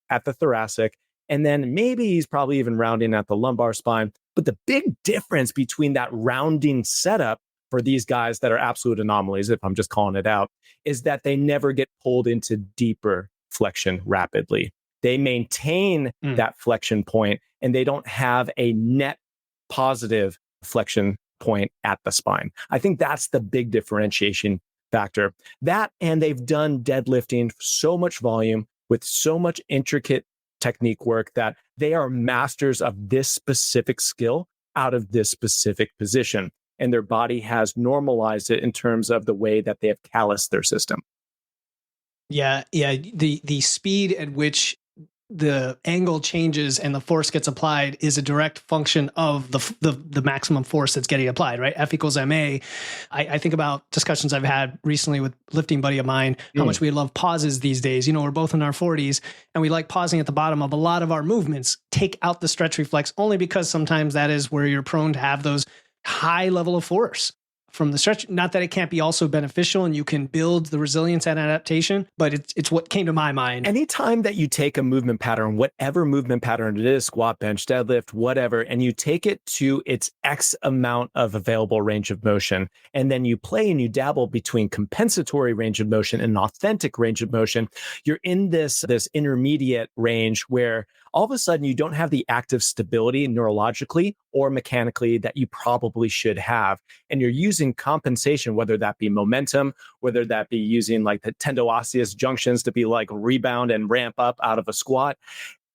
B: thoracic. And then maybe he's probably even rounding at the lumbar spine. But the big difference between that rounding setup for these guys that are absolute anomalies, if I'm just calling it out, is that they never get pulled into deeper flexion rapidly. They maintain that flexion point and they don't have a net positive flexion point at the spine. I think that's the big differentiation factor. That, and they've done deadlifting so much volume with so much intricate technique work that they are masters of this specific skill out of this specific position. And their body has normalized it in terms of the way that they have calloused their system.
A: Yeah. The speed at which the angle changes and the force gets applied is a direct function of the maximum force that's getting applied, right? F equals ma. I think about discussions I've had recently with lifting buddy of mine, how much we love pauses these days. We're both in our 40s and we like pausing at the bottom of a lot of our movements. Take out the stretch reflex only because sometimes that is where you're prone to have those high level of force from the stretch. Not that it can't be also beneficial and you can build the resilience and adaptation, but it's what came to my mind.
B: Anytime that you take a movement pattern, whatever movement pattern it is, squat, bench, deadlift, whatever, and you take it to its X amount of available range of motion, and then you play and you dabble between compensatory range of motion and authentic range of motion, you're in this intermediate range where all of a sudden you don't have the active stability neurologically or mechanically that you probably should have. And you're using compensation, whether that be momentum, whether that be using like the tendo-osseous junctions to be like rebound and ramp up out of a squat,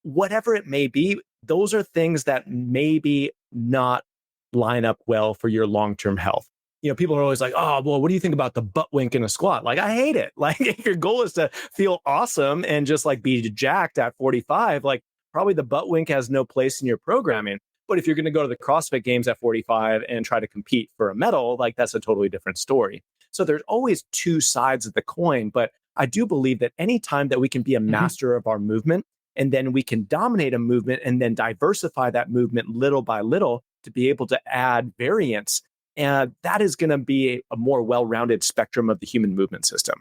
B: whatever it may be, those are things that maybe not line up well for your long-term health. People are always like, oh, well, what do you think about the butt wink in a squat? Like, I hate it. Like, if your goal is to feel awesome and just like be jacked at 45, like probably the butt wink has no place in your programming. But if you're going to go to the CrossFit Games at 45 and try to compete for a medal, like that's a totally different story. So there's always two sides of the coin. But I do believe that any time that we can be a master of our movement, and then we can dominate a movement and then diversify that movement little by little to be able to add variance, and that is going to be a more well-rounded spectrum of the human movement system.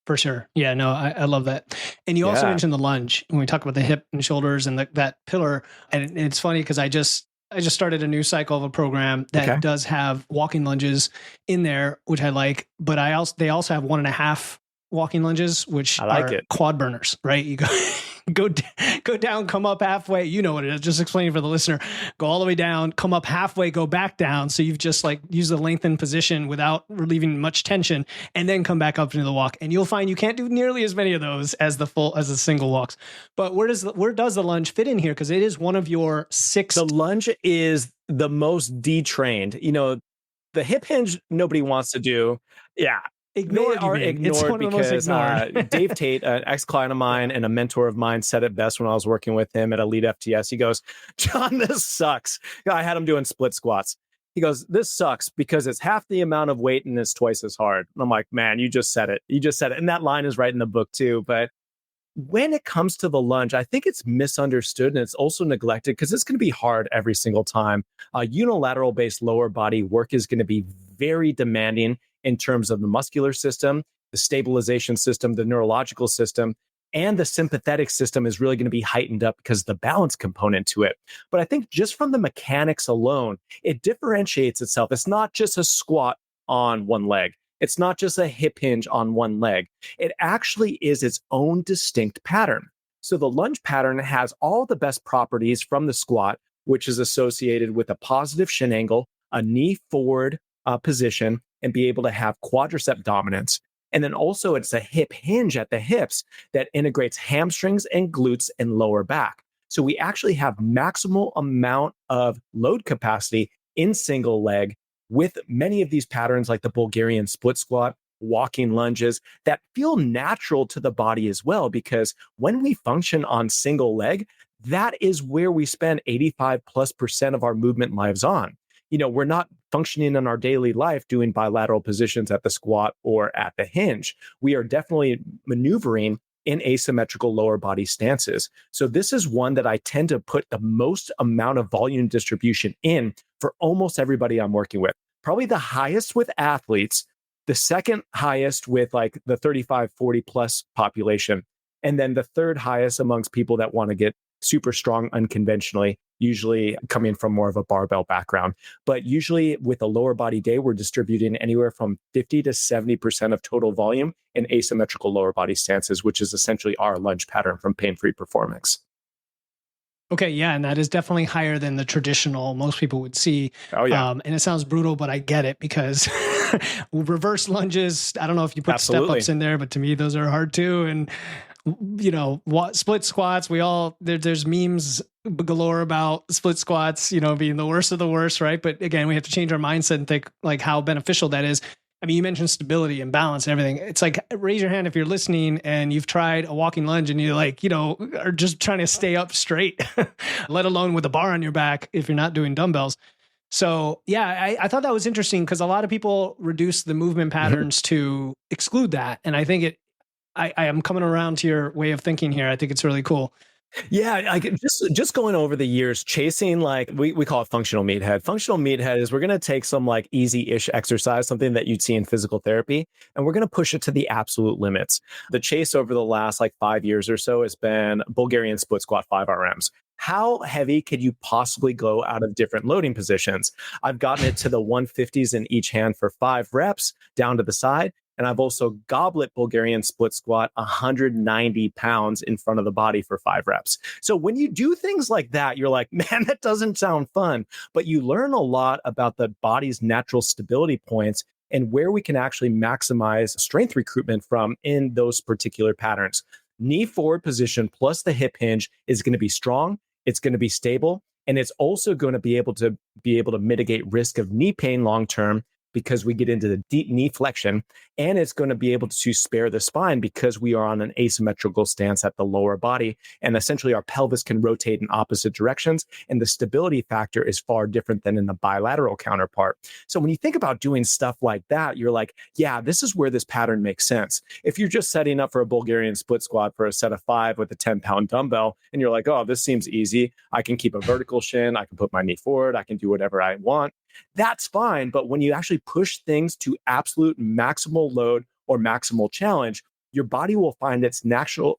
A: For sure. Yeah, no, I love that. And you also mentioned the lunge when we talk about the hip and shoulders and that pillar. And it's funny because I just started a new cycle of a program that does have walking lunges in there, which I like. But they also have 1.5 walking lunges, which are quad burners, right? You go down, come up halfway. You know what it is. Just explaining for the listener. Go all the way down, come up halfway, go back down. So you've just like used the lengthened position without relieving much tension, and then come back up into the walk. And you'll find you can't do nearly as many of those as the single walks. But where does the lunge fit in here? Because it is one of your 6.
B: The lunge is the most detrained. The hip hinge nobody wants to do. Yeah.
A: Ignored,
B: they are ignored because Dave Tate, an ex-client of mine and a mentor of mine, said it best when I was working with him at Elite FTS. He goes, John, this sucks. I had him doing split squats. He goes, this sucks because it's half the amount of weight and it's twice as hard. And I'm like, man, you just said it. And that line is right in the book too. But when it comes to the lunge, I think it's misunderstood and it's also neglected because it's going to be hard every single time. Unilateral based lower body work is going to be very demanding in terms of the muscular system, the stabilization system, the neurological system. and the sympathetic system is really going to be heightened up because of the balance component to it. But I think just from the mechanics alone, it differentiates itself. It's not just a squat on one leg. It's not just a hip hinge on one leg. It actually is its own distinct pattern. So the lunge pattern has all the best properties from the squat, which is associated with a positive shin angle, a knee forward position, and be able to have quadricep dominance. And then also it's a hip hinge at the hips that integrates hamstrings and glutes and lower back. So we actually have maximal amount of load capacity in single leg with many of these patterns like the Bulgarian split squat, walking lunges that feel natural to the body as well, because when we function on single leg, that is where we spend 85+% of our movement lives on. We're not functioning in our daily life doing bilateral positions at the squat or at the hinge. We are definitely maneuvering in asymmetrical lower body stances. So this is one that I tend to put the most amount of volume distribution in for almost everybody I'm working with. Probably the highest with athletes, the second highest with like the 35, 40 plus population, and then the third highest amongst people that want to get super strong unconventionally, usually coming from more of a barbell background. But usually with a lower body day, we're distributing anywhere from 50 to 70% of total volume in asymmetrical lower body stances, which is essentially our lunge pattern from Pain-Free Performance.
A: Okay, yeah, and that is definitely higher than the traditional most people would see.
B: Oh, yeah.
A: And it sounds brutal, but I get it because reverse lunges, I don't know if you put
B: Absolutely.
A: step-ups in there, but to me, those are hard too. And, split squats, there's memes galore about split squats, being the worst of the worst, right? But again, we have to change our mindset and think like how beneficial that is. I mean, you mentioned stability and balance and everything. It's like, raise your hand if you're listening and you've tried a walking lunge and you're like, are just trying to stay up straight, let alone with a bar on your back if you're not doing dumbbells. So yeah, I thought that was interesting because a lot of people reduce the movement patterns to exclude that. And I think I am coming around to your way of thinking here. I think it's really cool.
B: Yeah, just going over the years, chasing like we call it functional meathead. Functional meathead is we're going to take some like easy-ish exercise, something that you'd see in physical therapy, and we're going to push it to the absolute limits. The chase over the last like 5 years or so has been Bulgarian split squat 5 RMs. How heavy could you possibly go out of different loading positions? I've gotten it to the 150s in each hand for 5 reps down to the side. And I've also goblet Bulgarian split squat 190 pounds in front of the body for 5 reps. So when you do things like that, you're like, man, that doesn't sound fun. But you learn a lot about the body's natural stability points and where we can actually maximize strength recruitment from in those particular patterns. Knee forward position plus the hip hinge is going to be strong. It's going to be stable. And it's also going to be able to mitigate risk of knee pain long term, because we get into the deep knee flexion, and it's going to be able to spare the spine because we are on an asymmetrical stance at the lower body, and essentially our pelvis can rotate in opposite directions, and the stability factor is far different than in the bilateral counterpart. So when you think about doing stuff like that, you're like, yeah, this is where this pattern makes sense. If you're just setting up for a Bulgarian split squat for a set of 5 with a 10-pound dumbbell, and you're like, oh, this seems easy. I can keep a vertical shin. I can put my knee forward. I can do whatever I want. That's fine. But when you actually push things to absolute maximal load or maximal challenge, your body will find its natural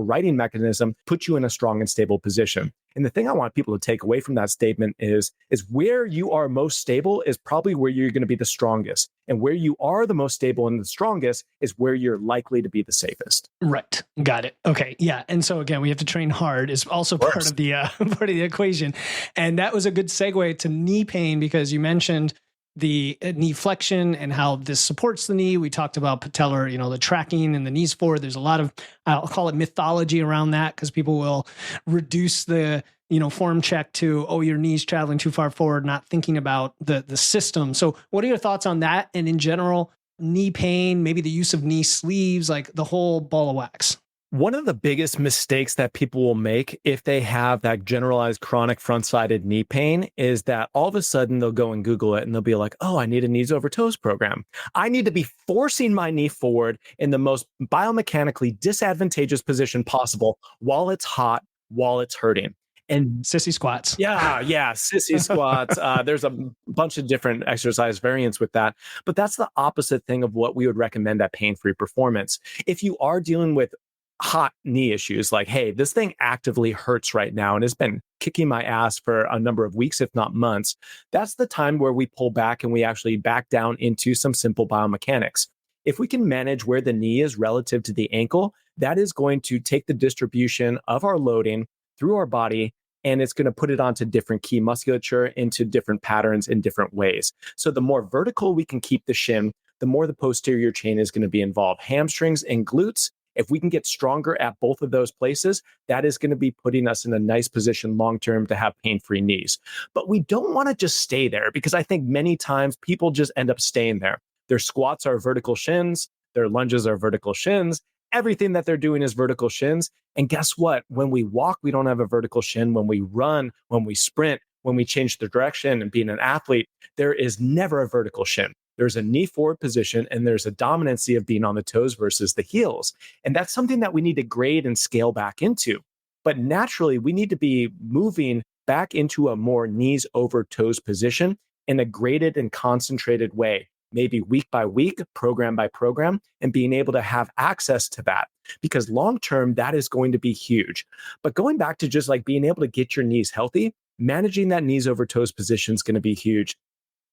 B: righting mechanism, put you in a strong and stable position. And the thing I want people to take away from that statement is where you are most stable is probably where you're going to be the strongest. And where you are the most stable and the strongest is where you're likely to be the safest.
A: Right. Got it. Okay. Yeah. And so again, we have to train hard is also part of the part of the equation. And that was a good segue to knee pain because you mentioned the knee flexion and how this supports the knee. We talked about patellar, the tracking and the knees forward. There's a lot of, I'll call it mythology around that because people will reduce the, form check to, oh, your knee's traveling too far forward, not thinking about the system. So what are your thoughts on that? And in general, knee pain, maybe the use of knee sleeves, like the whole ball of wax?
B: One of the biggest mistakes that people will make if they have that generalized chronic front-sided knee pain is that all of a sudden they'll go and Google it and they'll be like, oh, I need a knees over toes program. I need to be forcing my knee forward in the most biomechanically disadvantageous position possible while it's hot, while it's hurting. And
A: sissy squats.
B: Yeah, sissy squats. There's a bunch of different exercise variants with that, but that's the opposite thing of what we would recommend at Pain-Free Performance. If you are dealing with hot knee issues, like, hey, this thing actively hurts right now and has been kicking my ass for a number of weeks, if not months, that's the time where we pull back and we actually back down into some simple biomechanics. If we can manage where the knee is relative to the ankle, that is going to take the distribution of our loading through our body, and it's going to put it onto different key musculature into different patterns in different ways. So the more vertical we can keep the shin, the more the posterior chain is going to be involved. Hamstrings and glutes, if we can get stronger at both of those places, that is going to be putting us in a nice position long-term to have pain-free knees. But we don't want to just stay there, because I think many times people just end up staying there. Their squats are vertical shins, their lunges are vertical shins, everything that they're doing is vertical shins. And guess what? When we walk, we don't have a vertical shin. When we run, when we sprint, when we change the direction and being an athlete, there is never a vertical shin. There's a knee forward position and there's a dominancy of being on the toes versus the heels. And that's something that we need to grade and scale back into. But naturally, we need to be moving back into a more knees over toes position in a graded and concentrated way, maybe week by week, program by program, and being able to have access to that. Because long term, that is going to be huge. But going back to just like being able to get your knees healthy, managing that knees over toes position is going to be huge.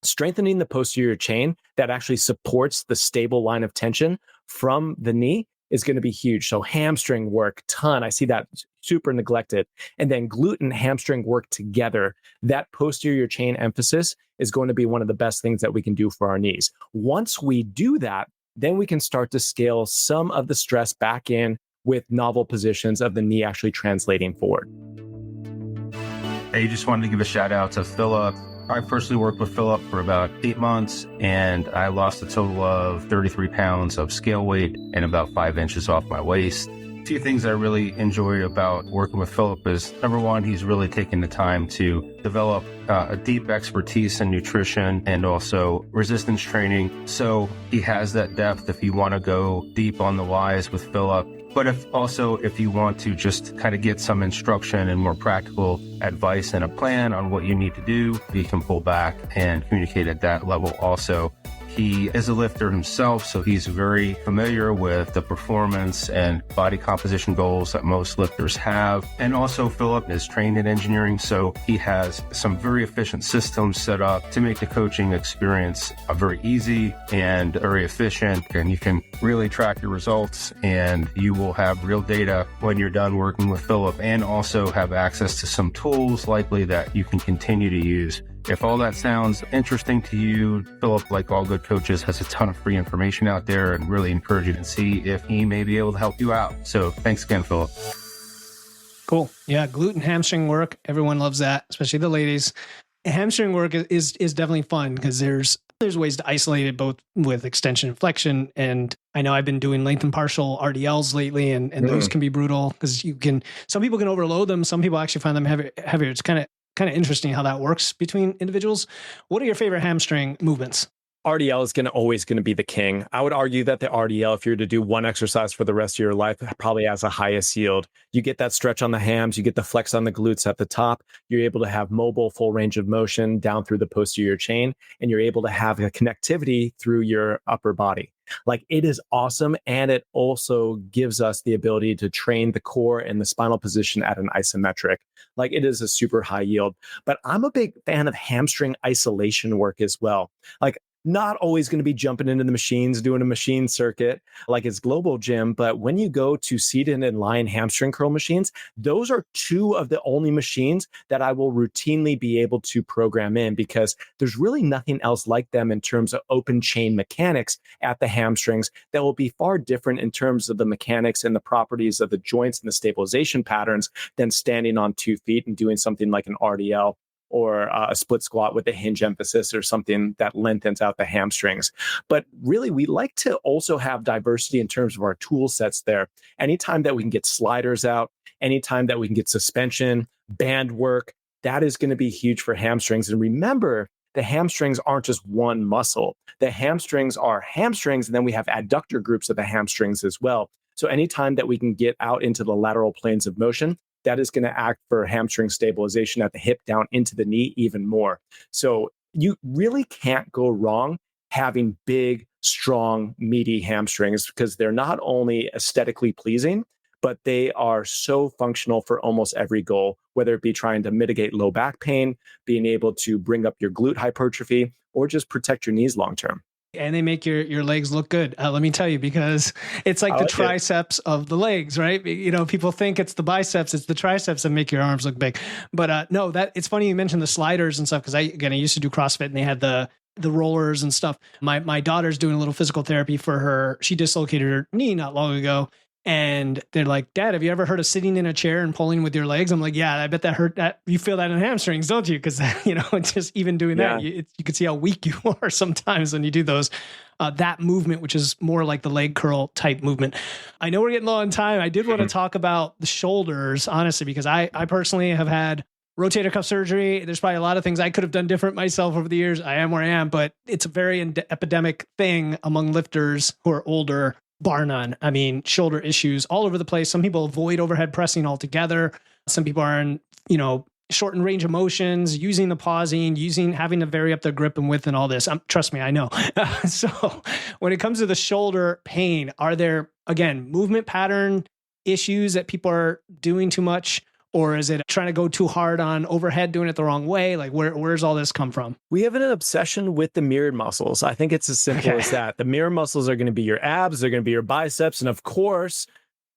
B: Strengthening the posterior chain that actually supports the stable line of tension from the knee is going to be huge. So hamstring work, ton. I see that super neglected. And then glute and hamstring work together. That posterior chain emphasis is going to be one of the best things that we can do for our knees. Once we do that, then we can start to scale some of the stress back in with novel positions of the knee actually translating forward.
C: I just wanted to give a shout out to Philip. I personally worked with Philip for about 8 months, and I lost a total of 33 pounds of scale weight and about 5 inches off my waist. A few things I really enjoy about working with Philip is, number one, he's really taken the time to develop a deep expertise in nutrition and also resistance training. So he has that depth if you want to go deep on the whys with Philip. But if you want to just kind of get some instruction and more practical advice and a plan on what you need to do, you can pull back and communicate at that level also. He is a lifter himself, so he's very familiar with the performance and body composition goals that most lifters have. And also Philip is trained in engineering, so he has some very efficient systems set up to make the coaching experience very easy and very efficient. And you can really track your results, and you will have real data when you're done working with Philip, and also have access to some tools likely that you can continue to use. If all that sounds interesting to you, Philip, like all good coaches, has a ton of free information out there, and really encourage you to see if he may be able to help you out. So thanks again, Philip.
A: Cool. Yeah, glute and hamstring work. Everyone loves that, especially the ladies. Hamstring work is definitely fun because there's ways to isolate it both with extension and flexion. And I know I've been doing length and partial RDLs lately, and those can be brutal because some people can overload them. Some people actually find them heavier. It's kind of interesting how that works between individuals. What are your favorite hamstring movements?
B: RDL is always going to be the king. I would argue that the RDL, if you're to do one exercise for the rest of your life, probably has the highest yield. You get that stretch on the hams, you get the flex on the glutes at the top. You're able to have mobile, full range of motion down through the posterior chain, and you're able to have a connectivity through your upper body. Like, it is awesome. And it also gives us the ability to train the core and the spinal position at an isometric. Like, it is a super high yield. But I'm a big fan of hamstring isolation work as well. Like, not always going to be jumping into the machines, doing a machine circuit like it's Global Gym. But when you go to seated and lying hamstring curl machines, those are two of the only machines that I will routinely be able to program in, because there's really nothing else like them in terms of open chain mechanics at the hamstrings that will be far different in terms of the mechanics and the properties of the joints and the stabilization patterns than standing on 2 feet and doing something like an RDL or a split squat with a hinge emphasis or something that lengthens out the hamstrings. But really, we like to also have diversity in terms of our tool sets there. Anytime that we can get sliders out, anytime that we can get suspension, band work, that is going to be huge for hamstrings. And remember, the hamstrings aren't just one muscle. The hamstrings are hamstrings, and then we have adductor groups of the hamstrings as well. So anytime that we can get out into the lateral planes of motion, that is going to act for hamstring stabilization at the hip down into the knee even more. So you really can't go wrong having big, strong, meaty hamstrings, because they're not only aesthetically pleasing, but they are so functional for almost every goal, whether it be trying to mitigate low back pain, being able to bring up your glute hypertrophy, or just protect your knees long term.
A: And they make your legs look good. Let me tell you, because it's like the triceps of the legs, right? People think it's the biceps, it's the triceps that make your arms look big. But no, that it's funny you mentioned the sliders and stuff, because I used to do CrossFit and they had the rollers and stuff. My daughter's doing a little physical therapy for her. She dislocated her knee not long ago. And they're like, Dad, have you ever heard of sitting in a chair and pulling with your legs? I'm like, yeah, I bet that hurt. That you feel that in hamstrings, don't you? Because it's just even doing that, you can see how weak you are sometimes when you do those. That movement, which is more like the leg curl type movement. I know we're getting low on time. I did want to talk about the shoulders, honestly, because I personally have had rotator cuff surgery. There's probably a lot of things I could have done different myself over the years. I am where I am, but it's a very epidemic thing among lifters who are older. Bar none. I mean, shoulder issues all over the place. Some people avoid overhead pressing altogether. Some people are in, shortened range of motions, using the pausing, having to vary up their grip and width and all this. Trust me, I know. So when it comes to the shoulder pain, are there, again, movement pattern issues that people are doing too much? Or is it trying to go too hard on overhead, doing it the wrong way? Like, where's all this come from?
B: We have an obsession with the mirrored muscles. I think it's as simple as that. The mirror muscles are going to be your abs, they're going to be your biceps, and of course,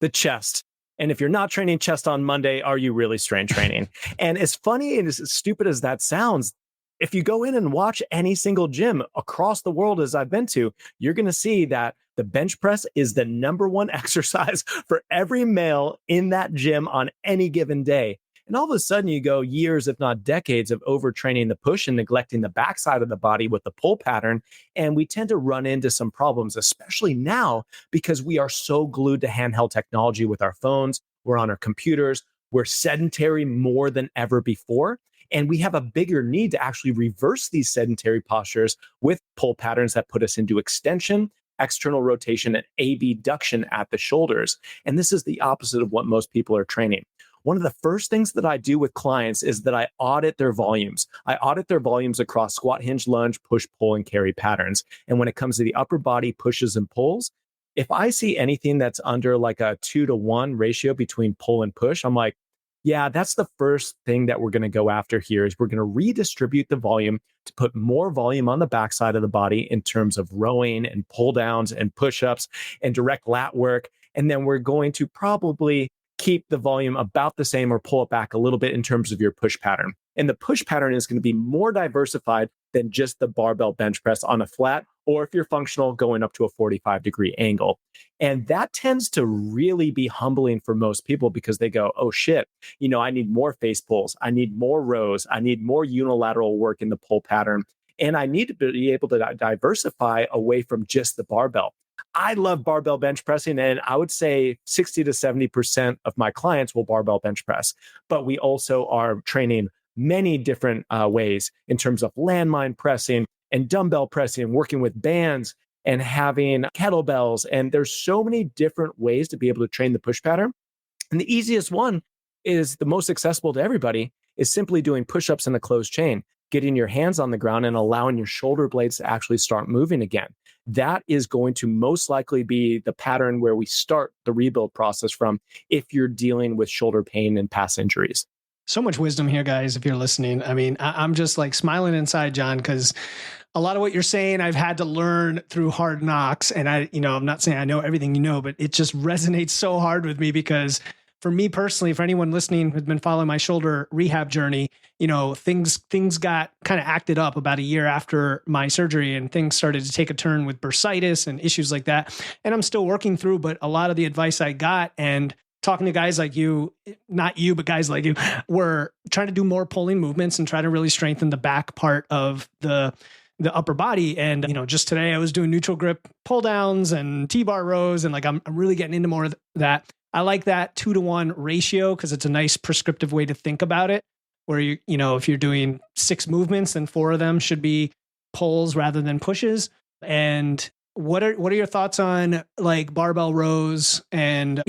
B: the chest. And if you're not training chest on Monday, are you really strength training? And as funny and as stupid as that sounds, if you go in and watch any single gym across the world as I've been to, you're going to see that the bench press is the number one exercise for every male in that gym on any given day. And all of a sudden you go years, if not decades, of overtraining the push and neglecting the backside of the body with the pull pattern. And we tend to run into some problems, especially now, because we are so glued to handheld technology with our phones. We're on our computers. We're sedentary more than ever before. And we have a bigger need to actually reverse these sedentary postures with pull patterns that put us into extension, external rotation, and abduction at the shoulders. And this is the opposite of what most people are training. One of the first things that I do with clients is that I audit their volumes. I audit their volumes across squat, hinge, lunge, push, pull, and carry patterns. And when it comes to the upper body pushes and pulls, if I see anything that's under like a 2-to-1 ratio between pull and push, I'm like, yeah, that's the first thing that we're going to go after here is we're going to redistribute the volume to put more volume on the backside of the body in terms of rowing and pull downs and push-ups and direct lat work. And then we're going to probably keep the volume about the same or pull it back a little bit in terms of your push pattern. And the push pattern is going to be more diversified than just the barbell bench press on a flat, or if you're functional, going up to a 45-degree angle. And that tends to really be humbling for most people because they go, oh shit, I need more face pulls. I need more rows. I need more unilateral work in the pull pattern. And I need to be able to diversify away from just the barbell. I love barbell bench pressing, and I would say 60 to 70% of my clients will barbell bench press. But we also are training many different ways in terms of landmine pressing and dumbbell pressing, working with bands and having kettlebells. And there's so many different ways to be able to train the push pattern. And the easiest one is the most accessible to everybody is simply doing push-ups in a closed chain, getting your hands on the ground and allowing your shoulder blades to actually start moving again. That is going to most likely be the pattern where we start the rebuild process from if you're dealing with shoulder pain and past injuries.
A: So much wisdom here, guys, if you're listening. I mean, I'm just like smiling inside, John, because a lot of what you're saying, I've had to learn through hard knocks. And I'm not saying I know everything but it just resonates so hard with me because for me personally, for anyone listening who's been following my shoulder rehab journey, things got kind of acted up about a year after my surgery and things started to take a turn with bursitis and issues like that. And I'm still working through, but a lot of the advice I got and talking to guys like you, not you, but guys like you, were trying to do more pulling movements and try to really strengthen the back part of the upper body. And, just today I was doing neutral grip pull downs and T-bar rows. And I'm really getting into more of that. I like that 2-to-1 ratio because it's a nice prescriptive way to think about it, where if you're doing 6 movements, then 4 of them should be pulls rather than pushes. And what are your thoughts on like barbell rows and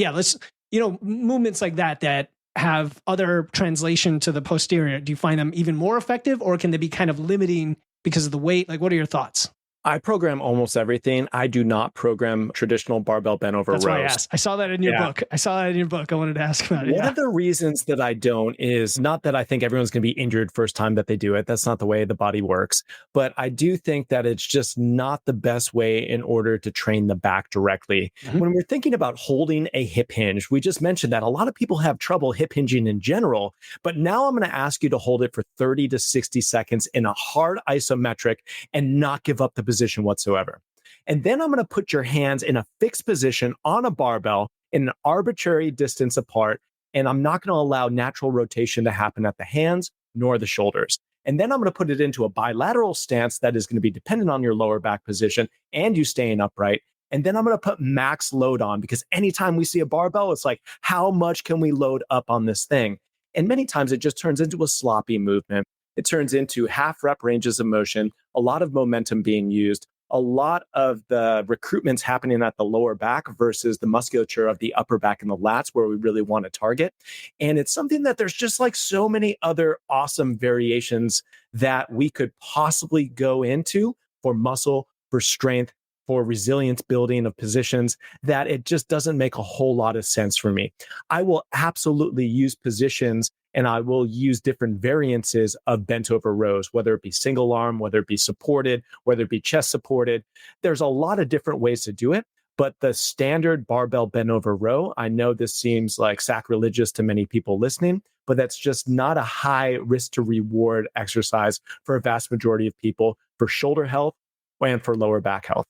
A: movements like that have other translation to the posterior? Do you find them even more effective, or can they be kind of limiting because of the weight? Like, what are your thoughts?
B: I program almost everything. I do not program traditional barbell bent over
A: That's
B: rows.
A: why I asked. I saw that in your book. I wanted to ask about it.
B: One of the reasons that I don't is not that I think everyone's going to be injured first time that they do it. That's not the way the body works. But I do think that it's just not the best way in order to train the back directly.
A: Mhm.
B: When we're thinking about holding a hip hinge, we just mentioned that a lot of people have trouble hip hinging in general. But now I'm going to ask you to hold it for 30 to 60 seconds in a hard isometric and not give up the position whatsoever. And then I'm going to put your hands in a fixed position on a barbell in an arbitrary distance apart. And I'm not going to allow natural rotation to happen at the hands nor the shoulders. And then I'm going to put it into a bilateral stance that is going to be dependent on your lower back position and you staying upright. And then I'm going to put max load on, because anytime we see a barbell, it's like, how much can we load up on this thing? And many times it just turns into a sloppy movement. It turns into half rep ranges of motion, a lot of momentum being used, a lot of the recruitments happening at the lower back versus the musculature of the upper back and the lats where we really want to target. And it's something that there's just like so many other awesome variations that we could possibly go into for muscle, for strength, for resilience building of positions, that it just doesn't make a whole lot of sense for me. I will absolutely use positions and I will use different variances of bent over rows, whether it be single arm, whether it be supported, whether it be chest supported. There's a lot of different ways to do it. But the standard barbell bent over row, I know this seems like sacrilegious to many people listening, but that's just not a high risk to reward exercise for a vast majority of people for shoulder health and for lower back health.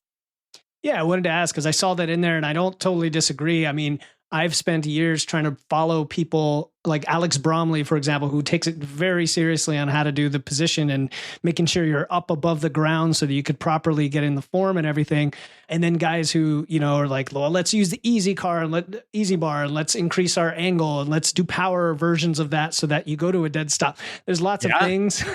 A: Yeah, I wanted to ask because I saw that in there and I don't totally disagree. I mean, I've spent years trying to follow people like Alex Bromley, for example, who takes it very seriously on how to do the position and making sure you're up above the ground so that you could properly get in the form and everything. And then guys who, are like, well, let's use the easy bar and let's increase our angle and let's do power versions of that so that you go to a dead stop. There's lots of things.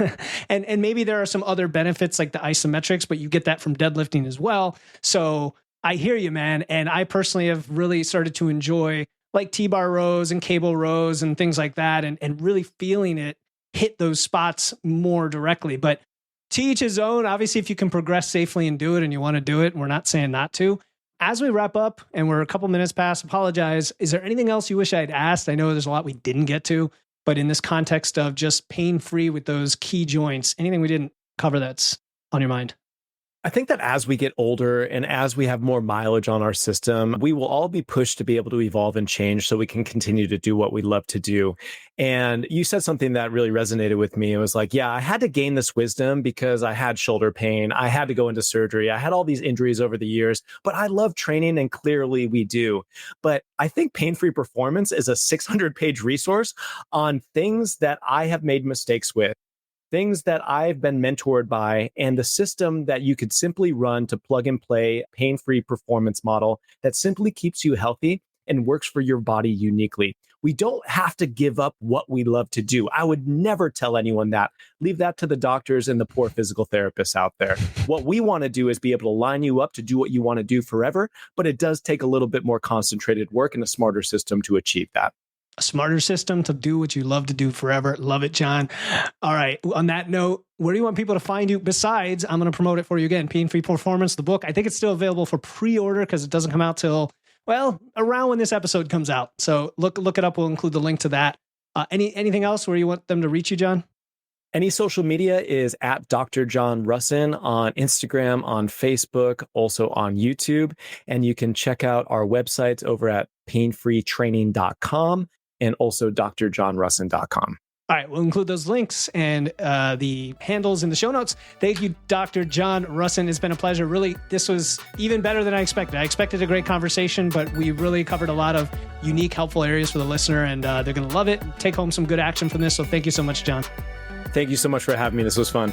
A: and maybe there are some other benefits like the isometrics, but you get that from deadlifting as well. So I hear you, man. And I personally have really started to enjoy like T-bar rows and cable rows and things like that, and really feeling it hit those spots more directly. But to each his own. Obviously, if you can progress safely and do it and you want to do it, we're not saying not to. As we wrap up, and we're a couple minutes past, apologize. Is there anything else you wish I'd asked? I know there's a lot we didn't get to, but in this context of just pain-free with those key joints, anything we didn't cover that's on your mind?
B: I think that as we get older and as we have more mileage on our system, we will all be pushed to be able to evolve and change so we can continue to do what we love to do. And you said something that really resonated with me. It was like, yeah, I had to gain this wisdom because I had shoulder pain. I had to go into surgery. I had all these injuries over the years, but I love training, and clearly we do. But I think Pain-Free Performance is a 600-page resource on things that I have made mistakes with, things that I've been mentored by, and the system that you could simply run to plug and play pain-free performance model that simply keeps you healthy and works for your body uniquely. We don't have to give up what we love to do. I would never tell anyone that. Leave that to the doctors and the poor physical therapists out there. What we want to do is be able to line you up to do what you want to do forever, but it does take a little bit more concentrated work and a smarter system to achieve that.
A: A smarter system to do what you love to do forever. Love it, John. All right. On that note, where do you want people to find you? Besides, I'm going to promote it for you again. Pain-Free Performance, the book. I think it's still available for pre-order because it doesn't come out till, well, around when this episode comes out. So look it up. We'll include the link to that. Anything else where you want them to reach you, John?
B: Any social media is at Dr. John Rusin on Instagram, on Facebook, also on YouTube. And you can check out our websites over at painfreetraining.com. and also drjohnrusin.com.
A: All right, we'll include those links and the handles in the show notes. Thank you, Dr. John Rusin. It's been a pleasure. Really, this was even better than I expected. I expected a great conversation, but we really covered a lot of unique, helpful areas for the listener, and they're going to love it. Take home some good action from this. So thank you so much, John.
B: Thank you so much for having me. This was fun.